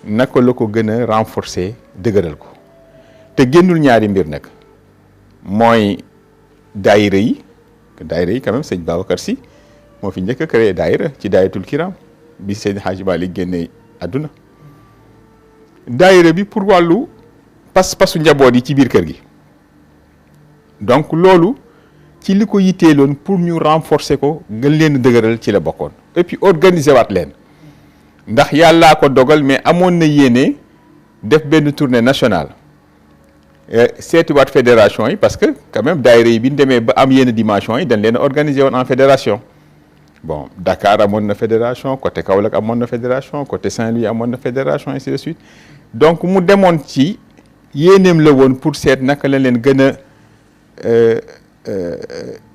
naka la ko gën a renforcer dëgëral ko te génnul ñaari mbir nag mooy daayira yi quand même sëñ Babacar Sy moo fi njëkk a créé daayira ci daayatul kiram bi sëñ Hadji Malick génne àdduna daayira bi pour wàllu pas-pasu njaboot yi ci biir kër gi donc loolu ci li ko yitteeloon pour ñu renforcer ko gën leen dëgëral ci la bokkoon et puis organiser waat leen ndax yàllaa ko dogal mais amoon na yéene def benn tournée nationale seeti waat fédération yi parce que quand même daayira yi bi ñu demee ba am yenn dimension yi dañ leen organiser woon en fédération bon Dakar amoon na fédération côté Kaolack amoon na fédération côté Saint-Louis amoon na fédération ainsi de suite donc mu demoon ci yéeneem la woon pour seet naka la leen gën a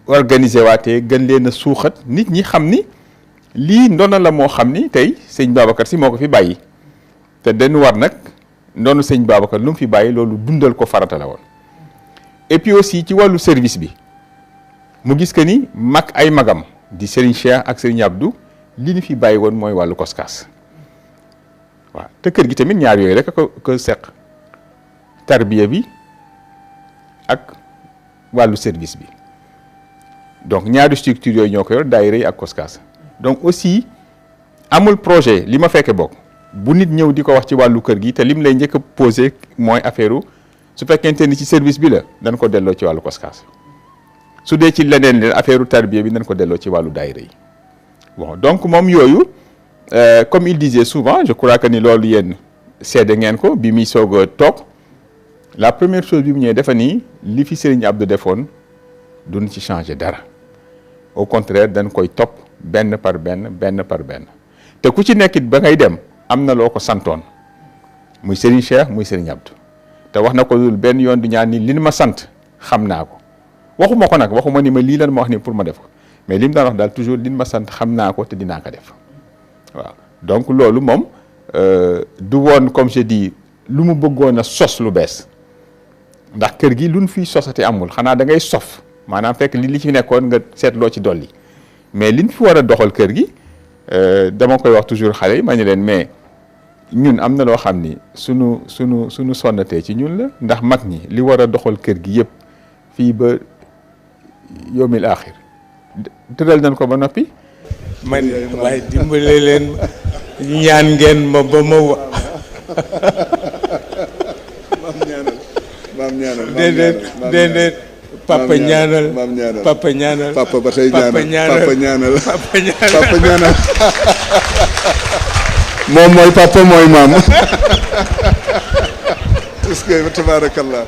organiser waatee gën leen a suuxat nit ñi xam ni lii ndono la moo xam ni tey sëñ Babacar Sy moo ko fi bàyyi te dañu war nag ndoonu sëñ Babacar lu mu fi bàyyi loolu dundal ko farata la woon et puis aussi ci wàllu service bi mu gis que ni mag ay magam di Serigne Cheikh ak Serigne Abdou li ñu fi bàyyi woon mooy wàllu koskaas waaw te kër gi tamit ñaar yooyu rek ko seq tarbiya bi ak wàllu service bi donc ñaari structure yooyu ñoo ko yor daayira yi ak koskaas donc aussi amul projet li ma fekke bokk bu nit ñëw di ko wax ci wàllu kër gi te lim lay njëkk a posé mooy affaire su fekkente ni ci service bi la dañ ko delloo ci wàllu koskaas su dee ci leneen leen affaire tarbiya bi dañ ko delloo ci wàllu daayira yi bon donc moom yooyu comme il disait souvent je crois que ni loolu yéen seede ngeen ko bi muy soog a toog la première chose bi mu ñëwee dafa nii li fi Serigne Abdou defoon duñ ci changer dara au contraire dañ koy topp benn par benn te ku ci nekkit ba ngay dem am na loo ko santoon muy Serigne Cheikh muy Serigne Abdou te wax na ko dul benn yoon du ñaar ni li ma sant xam naa ko waxuma ko nag waxuma ni ma lii lan ma wax ni pour ma def ko mais li mu daan wax daal toujours li ma sant xam naa ko te dinaa ko def waaw donc loolu moom du woon comme je dis lu mu bëggoon a sos lu bees ndax kër gi luñ fiy sosati amul xanaa da ngay sof maanaam fekk li ci nekkoon nga seetloo ci dolli mais liñ fi war a doxal kër gi dama koy wax toujours xale yi ma ne leen mais ñun am na loo xam ni sunu sonnatee ci ñun la ndax mag ñi li war a doxal kër gi yëpp fii ba yomil axir tëral nañ ko ba noppi. man waaye dimbale leen ñaan ngeen ma ba ma wa. maam ñaanal déedéet papa ñaanal papa ñaanal papa ba tey ñaanal papa ñaanal papa ñaanal moom mooy papa mooy maam est-ce que tabarakallah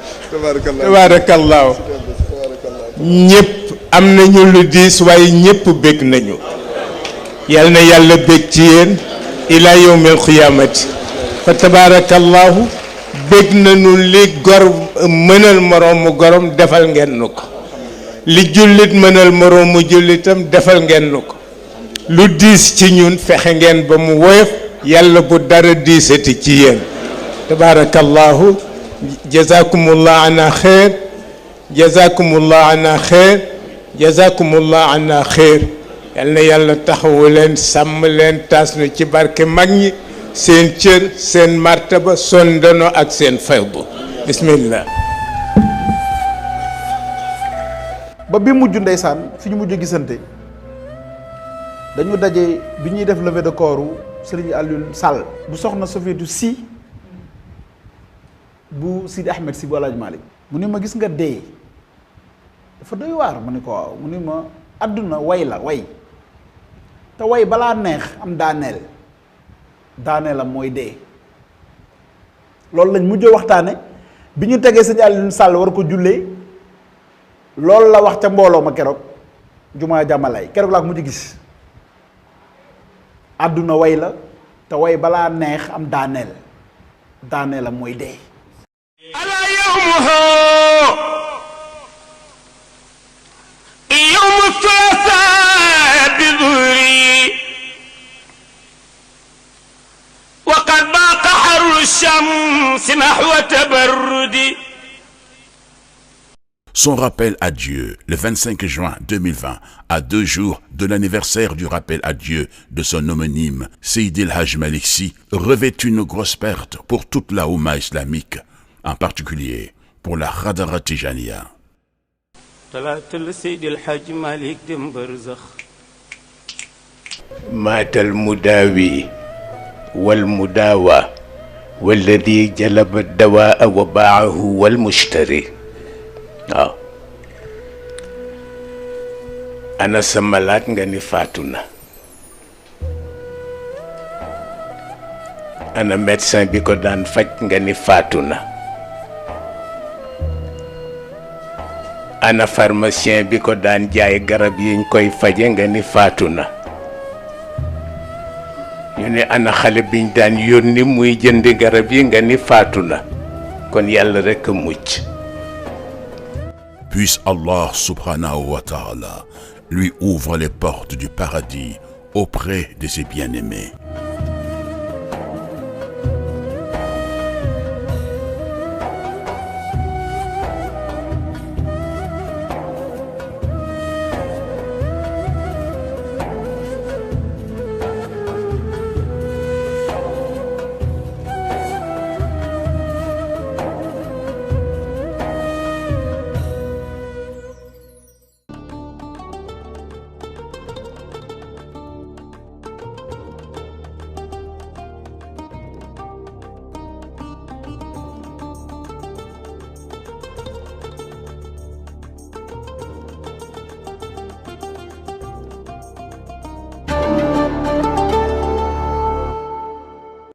ñëpp am nañu lu diis waaye ñëpp bég nañu yal na yàlla bég ci yéen ila yawmil xiyaamati fa tabarakallahu bég nañu li gor mënal moroomu gorom defal ngeen nu ko li jullit mënal moroomu jullitam defal ngeen nu ko lu diis ci ñun fexe ngeen ba mu woyof yàlla bu dara diisati ci yéen tabarakallahu jazakumullah ana xeer jazakumullah ana xeer jazakumullah ana xeer yal na yàlla taxawu leen sàmm leen taas nu ci barke mag ñi seen cër seen martaba son ndono ak seen faydu bismillah ba bi mujj ndeysaan fi ñu mujj gisante dañu daje bi ñuy def levée de corps Serigne Alioune Sall bu soxna Sofietu Sy bu Sidi Ahmed Sy bu Alaaji Malick mu ni ma gis nga dee dafa doy waar ma ni ko waaw mu ni ma àdduna way la way te way balaa neex am daaneelam mooy dee loolu lañ mujjee waxtaane bi ñu tegee sëñ Alioune Sall war ko jullee loolu la wax ca mbooloo ma keroog jumaa jàmmalaay keroog laa ko mujj gis àdduna way la te way balaa neex am daaneel am mooy dee ala yawmuhu yawmu thulatha bi dhuhri wa qad baqa harru shams nahwa tabarrudi. Son rappel à Dieu, le 25 juin 2020, à 2 jours de l'anniversaire du rappel à Dieu de son homonyme, Seydi El Hadj Malick Sy, revêt une grosse perte pour toute la Oumma islamique, en particulier pour la Hadara Tijaniya. talaatal Seydi El Hadj Malick dem barzakh. maatal mudaawi wal mudaawa walladi jalaba dawaa wa baahu wal mushtari. waaw ana sa malaat nga ni faatu na ana médecin bi ko daan faj nga ni faatu na ana pharmacien bi ko daan jaay garab yiñ koy faje nga ni faatu na ñu ne ana xale biñ daan yónni muy jënd garab yi nga ni faatu na kon yàlla rekk a mucc. Puisse Allah subhanahu wa ta'ala lui ouvre les portes du paradis auprès de ses bien-aimés.